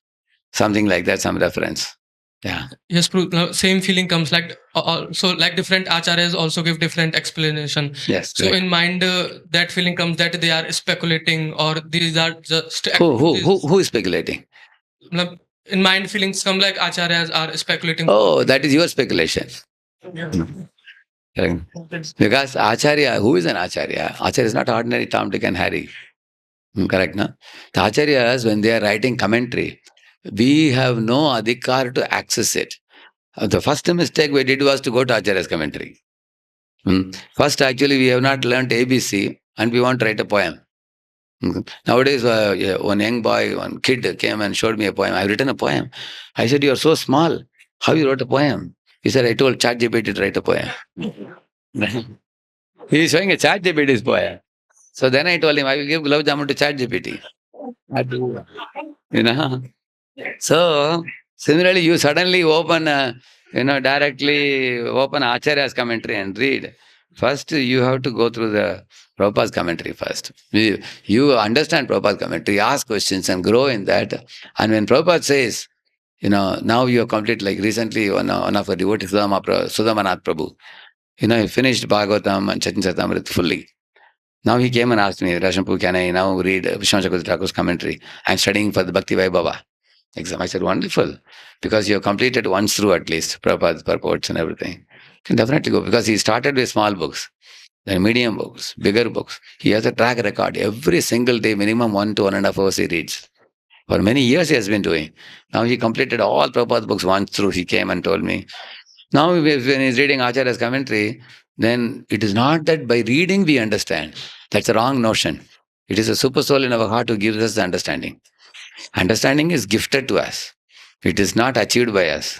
Speaker 1: something like that, some reference. Yeah.
Speaker 2: Yes, Prabhu. Same feeling comes like like different acharyas also give different explanation.
Speaker 1: Yes.
Speaker 2: So in mind, that feeling comes that they are speculating, or these are just
Speaker 1: who is speculating?
Speaker 2: In mind, feelings come like acharyas are speculating.
Speaker 1: Oh, that is your speculation. Yeah. Correct. Because Acharya, who is an Acharya? Acharya is not ordinary Tom, Dick and Harry. Correct, no? The Acharyas, when they are writing commentary, we have no adhikar to access it. The first mistake we did was to go to Acharya's commentary. First, actually, we have not learnt ABC and we want to write a poem. Nowadays, one young boy, one kid came and showed me a poem. I've written a poem. I said, you are so small. How you wrote a poem? He said, I told ChatGPT to write a poem. He is showing a ChatGPT's poem. So then I told him, I will give Gulab Jamun to ChatGPT. So, similarly, you suddenly open, directly open Acharya's commentary and read. First, you have to go through the Prabhupada's commentary first. You understand Prabhupada's commentary, ask questions and grow in that. And when Prabhupada says, now you have completed, like recently, one of our devotees, Sudhamanath Prabhu, he finished Bhagavatam and Chaitanya Charitamrita fully. Now he came and asked me, Rashampu, can I now read Vishwanath Thakur's commentary? I'm studying for the Bhakti Vaibhava exam. I said, wonderful, because you have completed once through at least Prabhupada's purports and everything. You can definitely go, because he started with small books, then medium books, bigger books. He has a track record. Every single day, minimum 1 to 1.5 hours he reads. For many years he has been doing. Now he completed all Prabhupada's books once through. He came and told me. Now when he's reading Acharya's commentary, then it is not that by reading we understand. That's a wrong notion. It is a super soul in our heart who gives us the understanding. Understanding is gifted to us. It is not achieved by us.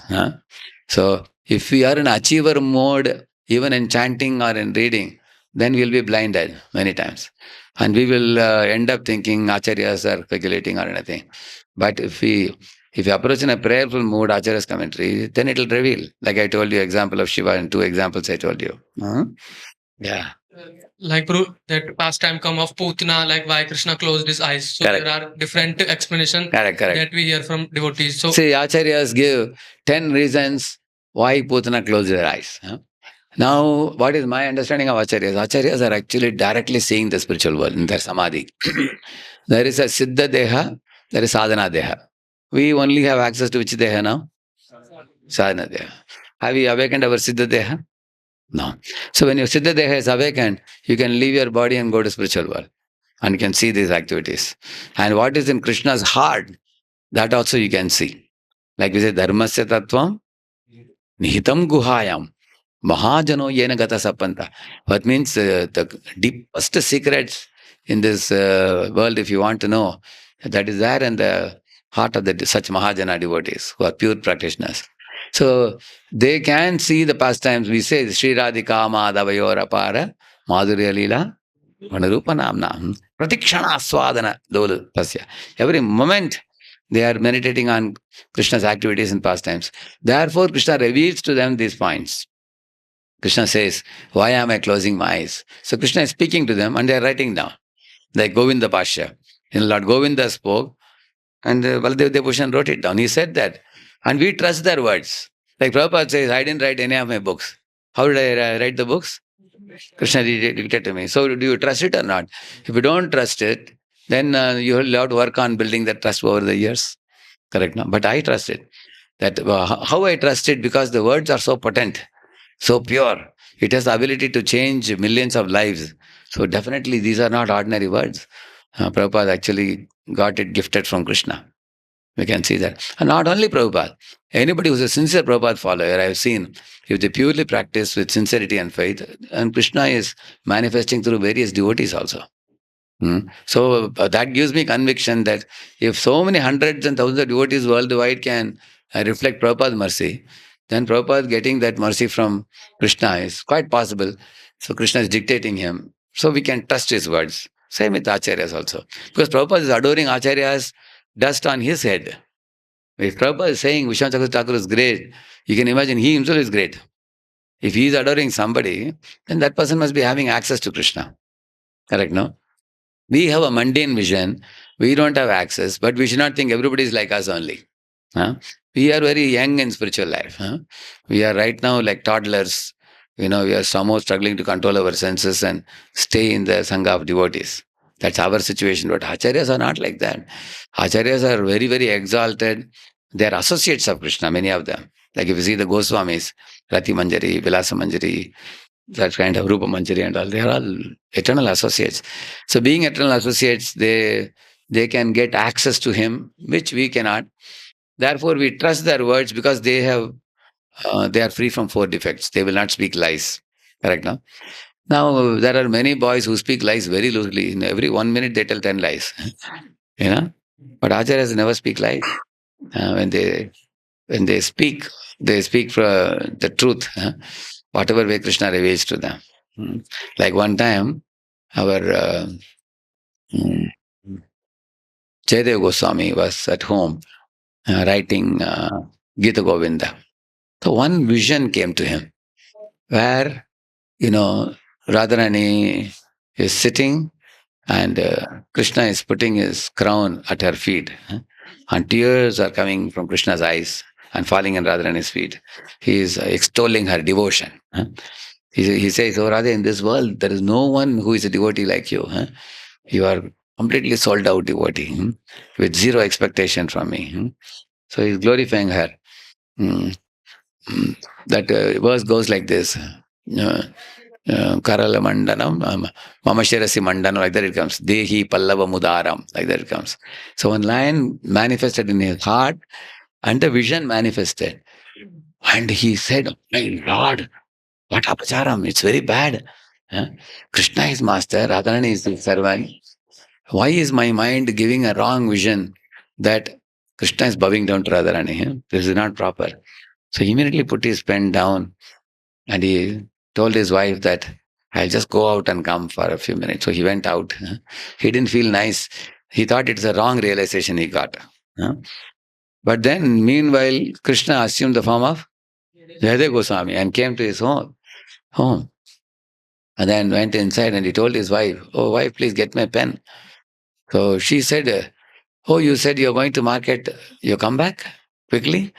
Speaker 1: So if we are in achiever mode, even in chanting or in reading, then we'll be blinded many times. And we will end up thinking Acharyas are speculating or anything. But if we approach in a prayerful mood, Acharya's commentary, then it will reveal. Like I told you, example of Shiva and 2 examples I told you. Yeah.
Speaker 2: Like that pastime come of Putana, like why Krishna closed his eyes. So
Speaker 1: Correct.
Speaker 2: There are different explanations
Speaker 1: Correct.
Speaker 2: that we hear from devotees. So
Speaker 1: see, Acharyas give 10 reasons why Putana closed her eyes. Now, what is my understanding of Acharyas? Acharyas are actually directly seeing the spiritual world in their samadhi. There is a Siddha Deha, there is Sadhana Deha. We only have access to which Deha now? Sadhana Deha. Have you awakened our Siddha Deha? No. So when your Siddha Deha is awakened, you can leave your body and go to spiritual world. And you can see these activities. And what is in Krishna's heart, that also you can see. Like we say, Dharmasya Tattvam, Nihitam Guhayam. Mahajano yena gata sapanta. What means the deepest secrets in this world, if you want to know, that is there in the heart of such Mahajana devotees who are pure practitioners. So they can see the pastimes. We say, Sri Radhika Madhavayor Apara Madhurya Leela Vanarupa Namna Pratikshana Swadana Dolu Tasya. Every moment they are meditating on Krishna's activities and pastimes. Therefore, Krishna reveals to them these points. Krishna says, why am I closing my eyes? So Krishna is speaking to them and they are writing down. Like Govinda Pasha. Lord Govinda spoke and Baladev Devbhushan wrote it down. He said that. And we trust their words. Like Prabhupada says, I didn't write any of my books. How did I write the books? Krishna dictated to me. So do you trust it or not? If you don't trust it, then you will have to work on building that trust over the years. Correct? No? But I trust it. That how I trust it? Because the words are so potent, so pure. It has the ability to change millions of lives. So definitely these are not ordinary words. Prabhupada actually got it gifted from Krishna. We can see that. And not only Prabhupada. Anybody who's a sincere Prabhupada follower, I've seen, if they purely practice with sincerity and faith, and Krishna is manifesting through various devotees also. So that gives me conviction that if so many hundreds and thousands of devotees worldwide can reflect Prabhupada's mercy, then Prabhupada getting that mercy from Krishna is quite possible. So Krishna is dictating him. So we can trust his words. Same with Acharyas also. Because Prabhupada is adoring Acharyas dust on his head. If Prabhupada is saying Vishwanath Chakravarti Thakur is great, you can imagine he himself is great. If he is adoring somebody, then that person must be having access to Krishna. Correct, no? We have a mundane vision. We don't have access, but we should not think everybody is like us only. We are very young in spiritual life. We are right now like toddlers. We are somehow struggling to control our senses and stay in the Sangha of devotees. That's our situation. But Acharyas are not like that. Acharyas are very, very exalted. They are associates of Krishna, many of them. Like if you see the Goswamis, Rati Manjari, Vilasa Manjari, that kind of Rupa Manjari and all, they are all eternal associates. So being eternal associates, they can get access to him, which we cannot. Therefore, we trust their words because they are free from 4 defects. They will not speak lies. Correct, no? Now, there are many boys who speak lies very loosely. In every 1 minute, they tell 10 lies. But Acharyas never speak lies. When they speak for the truth. Whatever way Krishna reveals to them. Like one time, our Jaydev Goswami was at home writing Gita Govinda. So one vision came to him where, Radharani is sitting and Krishna is putting his crown at her feet. And tears are coming from Krishna's eyes and falling in Radharani's feet. He is extolling her devotion. He says, oh Radha, in this world, there is no one who is a devotee like you. You are completely sold out devotee with zero expectation from me. So he's glorifying her. That verse goes like this. Karala Mandanam, Mamashirasi Mandanam, like that it comes. Dehi Pallava Mudaram, like that it comes. So one line manifested in his heart and the vision manifested. And he said, my Lord, what apacharam? It's very bad. Krishna is master, Radharani is the servant. Why is my mind giving a wrong vision that Krishna is bowing down to Radharani? This is not proper. So he immediately put his pen down and he told his wife that I'll just go out and come for a few minutes. So he went out. He didn't feel nice. He thought it's a wrong realization he got. But then, meanwhile, Krishna assumed the form of Jaydev Goswami and came to his home. And then went inside and he told his wife, oh, wife, please get my pen. So she said, oh, you said you're going to market. You come back quickly?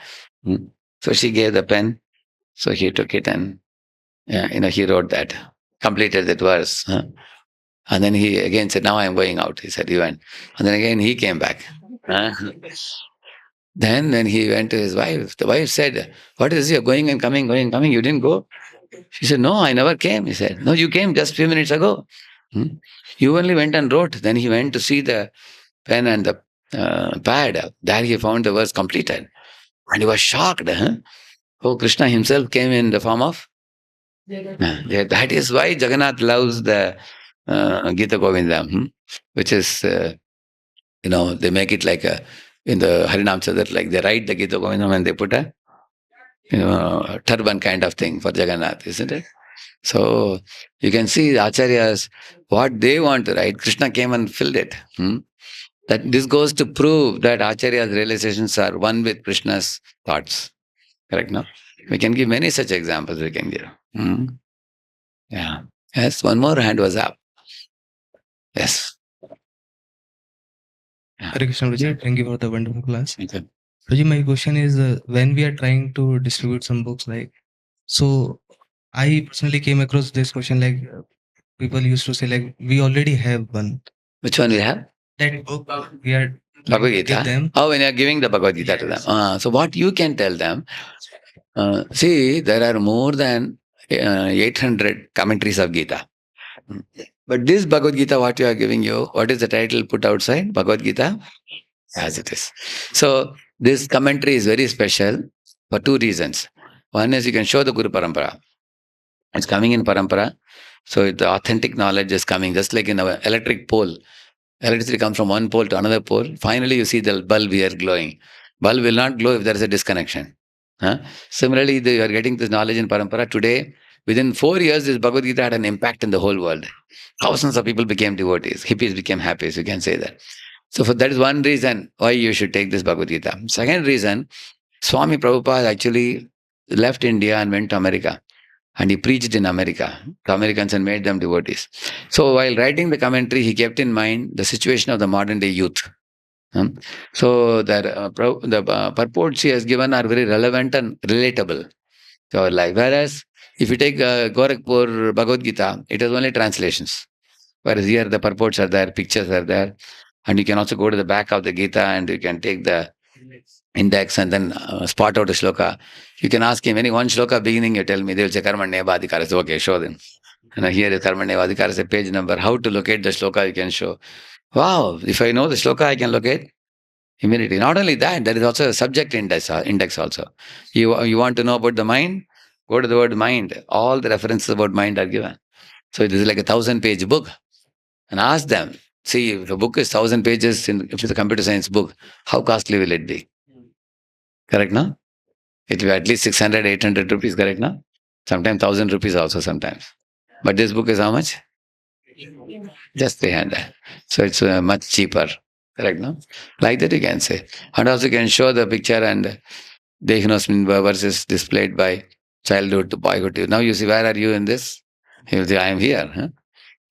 Speaker 1: So she gave the pen. So he took it and Yeah, he wrote that, completed that verse. Huh? And then he again said, now I am going out. He said, he went. And then again he came back. Huh? Then when he went to his wife, the wife said, what is this? You're going and coming, going and coming. You didn't go? She said, no, I never came. He said, no, you came just a few minutes ago. You only went and wrote. Then he went to see the pen and the pad. There he found the verse completed. And he was shocked. Huh? Oh, Krishna himself came in the form of? Yeah, that is why Jagannath loves the Gita Govindam, which is, they make it like in the Harinam Sadar, like they write the Gita Govindam and they put a turban kind of thing for Jagannath, isn't it? So you can see the Acharyas, what they want to write, Krishna came and filled it. That this goes to prove that Acharya's realizations are one with Krishna's thoughts. Correct, no? We can give many such examples we can give. Yeah. Yes, one more hand was up. Yes.
Speaker 12: Hare Krishna, Prabhuji. Thank you for the wonderful class. Prabhuji, my question is, when we are trying to distribute some books, so I personally came across this question, people used to say, we already have one.
Speaker 1: Which one we have?
Speaker 12: That book we are
Speaker 1: Bhagavad
Speaker 12: give
Speaker 1: Gita.
Speaker 12: them.
Speaker 1: Oh, when you are giving the Bhagavad Gita to them. So what you can tell them, see, there are more than 800 commentaries of Gita. But this Bhagavad Gita, what you are giving you, what is the title put outside? Bhagavad Gita? As it is. So this commentary is very special for two reasons. One is you can show the Guru Parampara. It's coming in Parampara. So the authentic knowledge is coming, just like in our electric pole. Electricity comes from one pole to another pole. Finally, you see the bulb here glowing. Bulb will not glow if there is a disconnection. Similarly, you are getting this knowledge in Parampara. Today, within 4 years, this Bhagavad Gita had an impact in the whole world. Thousands of people became devotees. Hippies became happy, you can say that. So that is one reason why you should take this Bhagavad Gita. Second reason, Swami Prabhupada actually left India and went to America. And he preached in America to Americans and made them devotees. So while writing the commentary, he kept in mind the situation of the modern day youth. So the purports he has given are very relevant and relatable to our life. Whereas if you take Gorakhpur Bhagavad Gita, it is only translations. Whereas here the purports are there, pictures are there. And you can also go to the back of the Gita and you can take the index and then spot out a shloka. You can ask him any one shloka beginning, you tell me, they will say Karmanyeva Adhikara. So, okay, show them. Here is Karmanyeva Adhikara, say page number. How to locate the shloka, you can show. Wow, if I know the shloka, I can locate immediately. Not only that, there is also a subject index also. You want to know about the mind? Go to the word mind. All the references about mind are given. So this is like a 1,000-page book. And ask them, see, if a book is 1,000 pages, if it's a computer science book, how costly will it be? Correct, no? It will be at least 600, 800 rupees, correct, no? Sometimes 1,000 rupees also sometimes. But this book is how much? Just 300. So it's much cheaper, correct, no? Like that you can say. And also you can show the picture and Devotional verses displayed by childhood to boyhood. Now you see, where are you in this? You will say, I am here. Huh?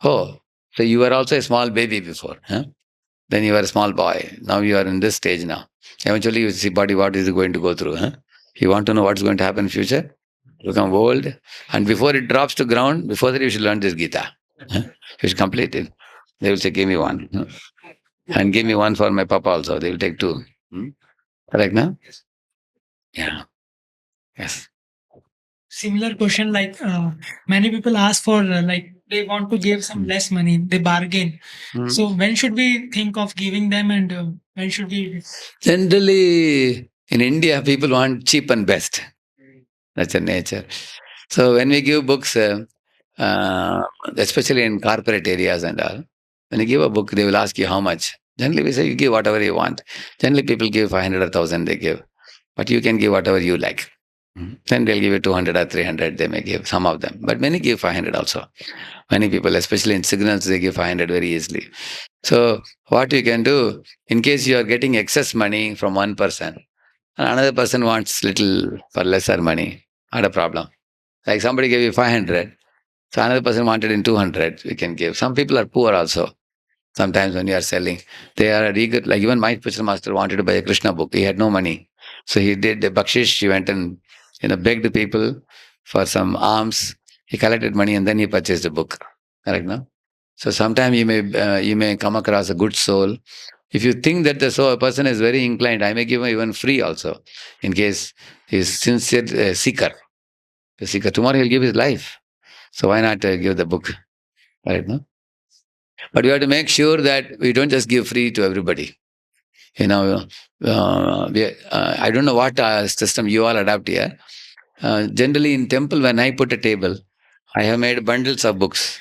Speaker 1: Oh, so you were also a small baby before. Huh? Then you were a small boy. Now you are in this stage now. Eventually you see body, what is it going to go through? Huh? You want to know what's going to happen in future? You become old. And before it drops to ground, before that you should learn this Gita. Huh? You should complete it. They will say, give me one. Huh? And give me one for my papa also. They will take two. Correct now? Yeah. Yes.
Speaker 13: Similar question, many people ask for, they want to give some less money, they bargain. So when should we think of giving them and when should we?
Speaker 1: Generally, in India, people want cheap and best. That's a nature. So when we give books, especially in corporate areas and all, when you give a book, they will ask you how much. Generally, we say you give whatever you want. Generally, people give 500 or 1,000, they give. But you can give whatever you like. Then they'll give you 200 or 300, they may give, some of them. But many give 500 also. Many people, especially in signals, they give 500 very easily. So what you can do, in case you are getting excess money from one person, and another person wants little for lesser money, not a problem. Like somebody gave you 500, so another person wanted in 200, we can give. Some people are poor also. Sometimes when you are selling, they are eager. Like even my spiritual master wanted to buy a Krishna book. He had no money. So he did the bakshish. He went and begged people for some alms. He collected money and then he purchased a book. Correct, no? So sometimes you may come across a good soul. If you think that the soul person is very inclined, I may give him even free also, in case he's sincere seeker. The seeker. Tomorrow he'll give his life. So why not give the book? Right, no? But we have to make sure that we don't just give free to everybody. I don't know what system you all adopt here. Generally in temple, when I put a table, I have made bundles of books.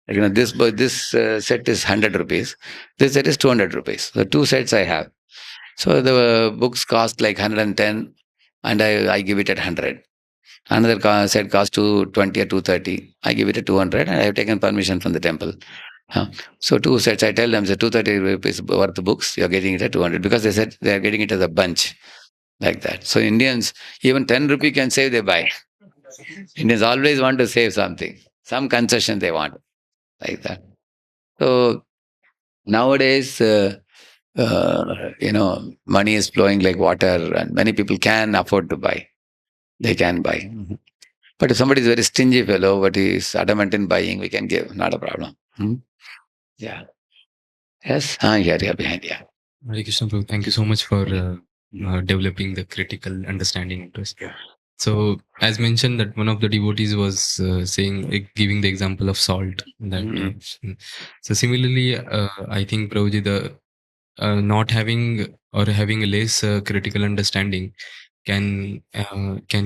Speaker 1: This set is 100 rupees. This set is 200 rupees. The two sets I have. So the books cost like 110 and I give it at 100. Another set cost 220 or 230. I give it at 200 and I have taken permission from the temple. So two sets, I tell them the 230 rupees worth of books, you're getting it at 200 because they said they're getting it as a bunch like that. So Indians, even 10 rupee can save, they buy. Indians always want to save something. Some concession they want like that. So nowadays, money is flowing like water and many people can afford to buy. They can buy. But if somebody is very stingy fellow, but he is adamant in buying, we can give, not a problem. Yeah. Yes, here behind, yeah.
Speaker 10: Hare Krishna, Prabhu. Thank you so much for developing the critical understanding interest. So, as mentioned, that one of the devotees was giving the example of salt. So, similarly, I think Prabhuji, the not having or having a less critical understanding can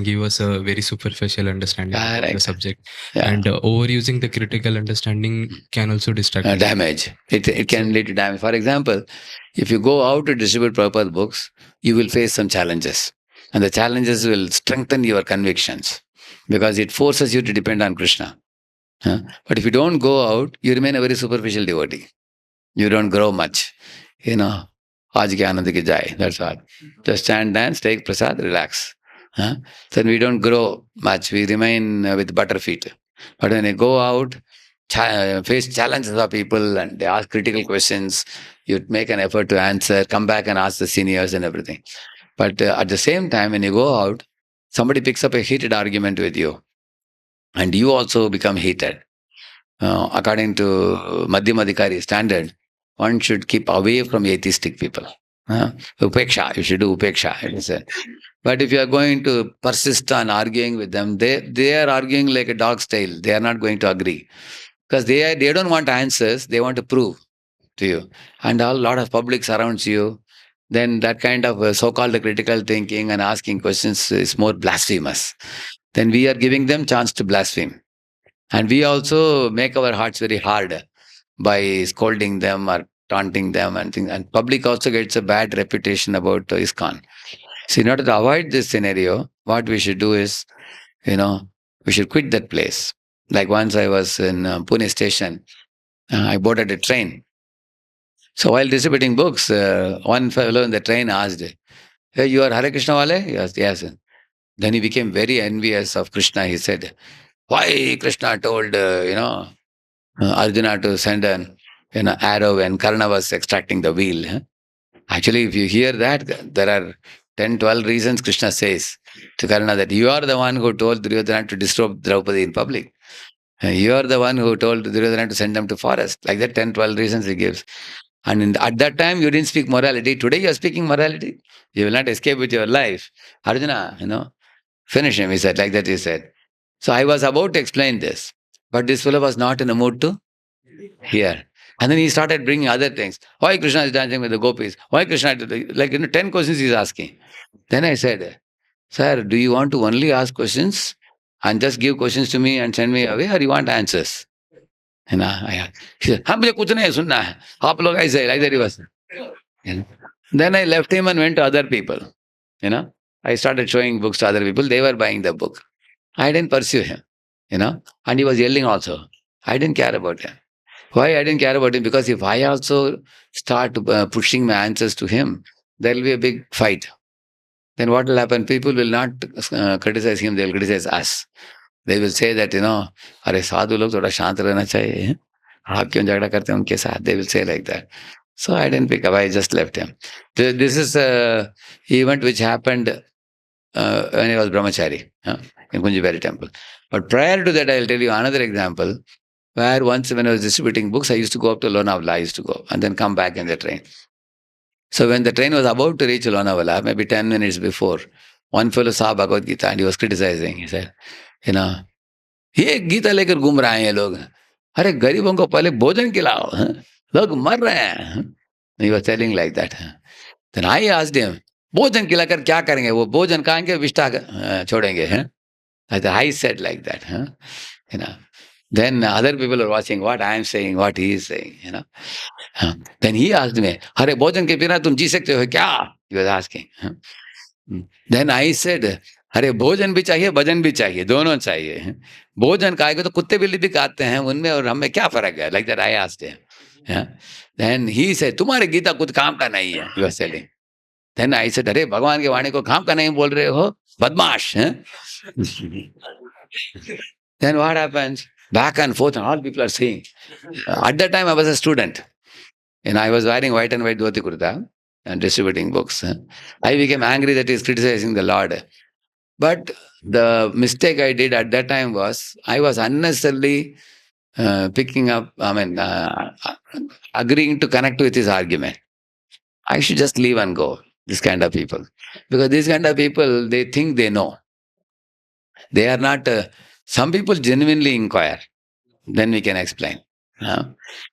Speaker 10: give us a very superficial understanding of the subject, and overusing the critical understanding can also distract
Speaker 1: damage. It can lead to damage. For example, if you go out to distribute Prabhupada books, you will face some challenges, and the challenges will strengthen your convictions because it forces you to depend on Krishna. But if you don't go out, you remain a very superficial devotee. You don't grow much. Aaj ki Anand ki jai. That's all. Just chant, dance, take prasad, relax. Then we don't grow much. We remain with butter feet. But when you go out, face challenges of people and they ask critical questions, you make an effort to answer, come back and ask the seniors and everything. But at the same time, when you go out, somebody picks up a heated argument with you and you also become heated. According to Madhyamadikari standard, one should keep away from atheistic people. Upeksha, you should do upeksha. But if you are going to persist on arguing with them, they are arguing like a dog's tail. They are not going to agree. Because they don't want answers, they want to prove to you. And a lot of public surrounds you. Then that kind of so-called critical thinking and asking questions is more blasphemous. Then we are giving them chance to blaspheme. And we also make our hearts very hard by scolding them or taunting them and things. And public also gets a bad reputation about ISKCON. So in order to avoid this scenario, what we should do is, we should quit that place. Like once I was in Pune station, I boarded a train. So while distributing books, one fellow in the train asked, "Hey, you are Hare Krishna wale?" Yes, yes. Then he became very envious of Krishna. He said, "Why Krishna told, Arjuna to send an arrow when Karna was extracting the wheel?" Actually, if you hear that, there are 10, 12 reasons Krishna says to Karna that you are the one who told Duryodhana to disturb Draupadi in public. You are the one who told Duryodhana to send them to forest. Like that, 10, 12 reasons he gives. And at that time, you didn't speak morality. Today, you are speaking morality. You will not escape with your life. Arjuna, finish him, he said. Like that, he said. So I was about to explain this. But this fellow was not in a mood to hear. And then he started bringing other things. Why Krishna is dancing with the gopis? Why Krishna, 10 questions he's asking. Then I said, "Sir, do you want to only ask questions and just give questions to me and send me away, or you want answers?" He said, "Humble kuch nahi sunna hai. Aap log aise," like that he was. Then I left him and went to other people. I started showing books to other people. They were buying the book. I didn't pursue him, and he was yelling also. I didn't care about him. Why I didn't care about him? Because if I also start pushing my answers to him, there will be a big fight. Then what will happen? People will not criticize him, they will criticize us. They will say that, "Arey sadhu log thoda shant rehna chahiye. Aap kyun jhagda karte hain unke saath?" They will say like that. So I didn't pick up, I just left him. This is an event which happened when I was brahmachari in Kunjibari temple. But prior to that, I'll tell you another example where once when I was distributing books, I used to go up to Lonavala, I used to go and then come back in the train. So when the train was about to reach Lonavala, maybe 10 minutes before, one fellow saw Bhagavad Gita and he was criticizing. He said, ये गीता लेकर घूम रहे हैं ये लोग, अरे गरीबों को पहले भोजन खिलाओ, लोग मर रहे हैं. He was telling like that. Then I asked him, भोजन खिलाकर क्या करेंगे, वो भोजन खाएंगे विष्ठा छोड़ेंगे. I said like that. Then other people are watching what I am saying, what he is saying. Then he asked me, अरे भोजन के बिना तुम जी सकते हो क्या? He was asking. Then I said, अरे भोजन भी चाहिए भजन भी चाहिए, दोनों चाहिए. भोजन खाएंगे तो कुत्ते बिल्ली भी खाते हैं, उनमें और हमें क्या फर्क है? Like that I asked him. Then he said, तुम्हारे गीता कुछ काम का नहीं है. He was telling. Then I said, अरे भगवान की वाणी को काम का नहीं बोल रहे हो, बदमाश. Then what happens? Back and forth, and all people are saying. At that time, I was a student, and I was wearing white and white dhoti kurta and distributing books. I became angry that he's criticizing the Lord. But the mistake I did at that time was I was unnecessarily agreeing to connect with his argument. I should just leave and go. This kind of people, because these kind of people, they think they know. They are not. Some people genuinely inquire. Then we can explain.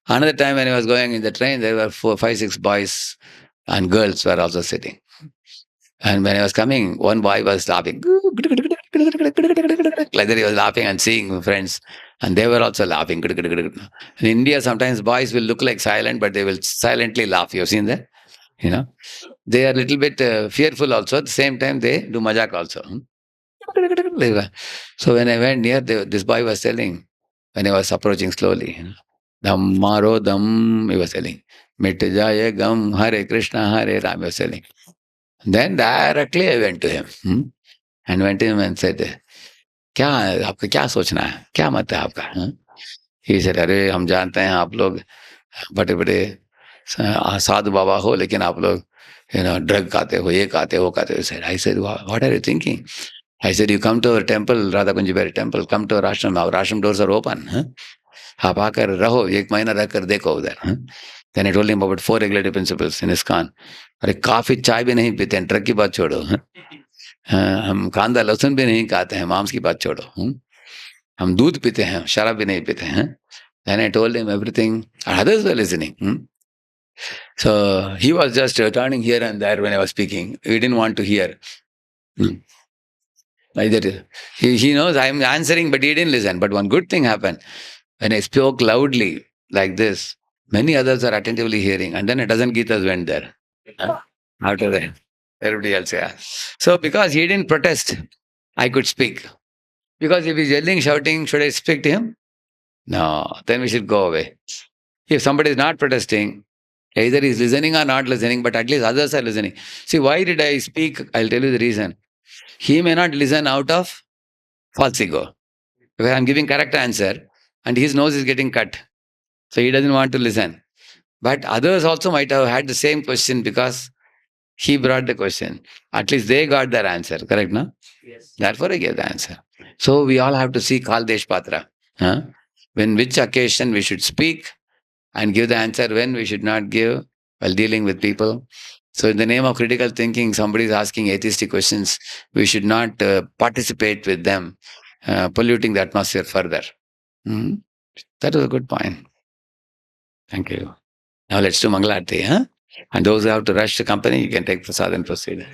Speaker 1: Another time when I was going in the train, there were 4, 5, 6 boys and girls were also sitting. And when I was coming, one boy was laughing. Like that he was laughing and seeing friends. And they were also laughing. In India, sometimes boys will look like silent, but they will silently laugh. You've seen that? They are a little bit fearful also. At the same time, they do majak also. So when I went near, this boy was telling, when I was approaching slowly, Dhammaro Dham, he was telling, Mit jaye gam, Hare Krishna, Hare Ram, he was telling. Then directly I went to him and went to him and said, क्या आपका क्या सोचना है, क्या मत है आपका? He said, अरे हम जानते हैं आप लोग बड़े बड़े साधु बाबा हो, लेकिन आप लोग ड्रग खाते हो, ये खाते हो, वो खाते हो. I said, what are you thinking? I said, you come to our temple, Radha Kunjibari temple, come to our ashram. Our ashram doors are open. आप आकर रहो, 1 महीना रहकर देखो उधर. Then I told him about 4 regulative principles in ISKCON. अरे काफी चाय भी नहीं पीते हैं, ड्रग की बात छोड़ो. हम कांदा लहसुन भी नहीं खाते हैं, मांस की बात छोड़ो. हम दूध पीते हैं, शराब भी नहीं पीते हैं. Then I told him everything. Others were listening. So he was just turning here and there when I was speaking. He didn't want to hear. He knows I'm answering, but he didn't listen. But one good thing happened. When I spoke loudly like this, many others are attentively hearing. And then a dozen Gitas went there. After that, everybody else, So because he didn't protest, I could speak. Because if he's yelling, shouting, should I speak to him? No, then we should go away. If somebody is not protesting, either he's listening or not listening, but at least others are listening. See, why did I speak? I'll tell you the reason. He may not listen out of false ego. Because I'm giving correct answer and his nose is getting cut. So he doesn't want to listen. But others also might have had the same question because he brought the question. At least they got their answer. Correct, no? Yes. Therefore I gave the answer. So we all have to see Kal Desh Patra. When which occasion we should speak and give the answer, when we should not give while dealing with people. So in the name of critical thinking, somebody is asking atheistic questions, we should not participate with them, polluting the atmosphere further. That was a good point. Thank you. Now let's do Mangalarti. And those who have to rush the company, you can take prasad and proceed.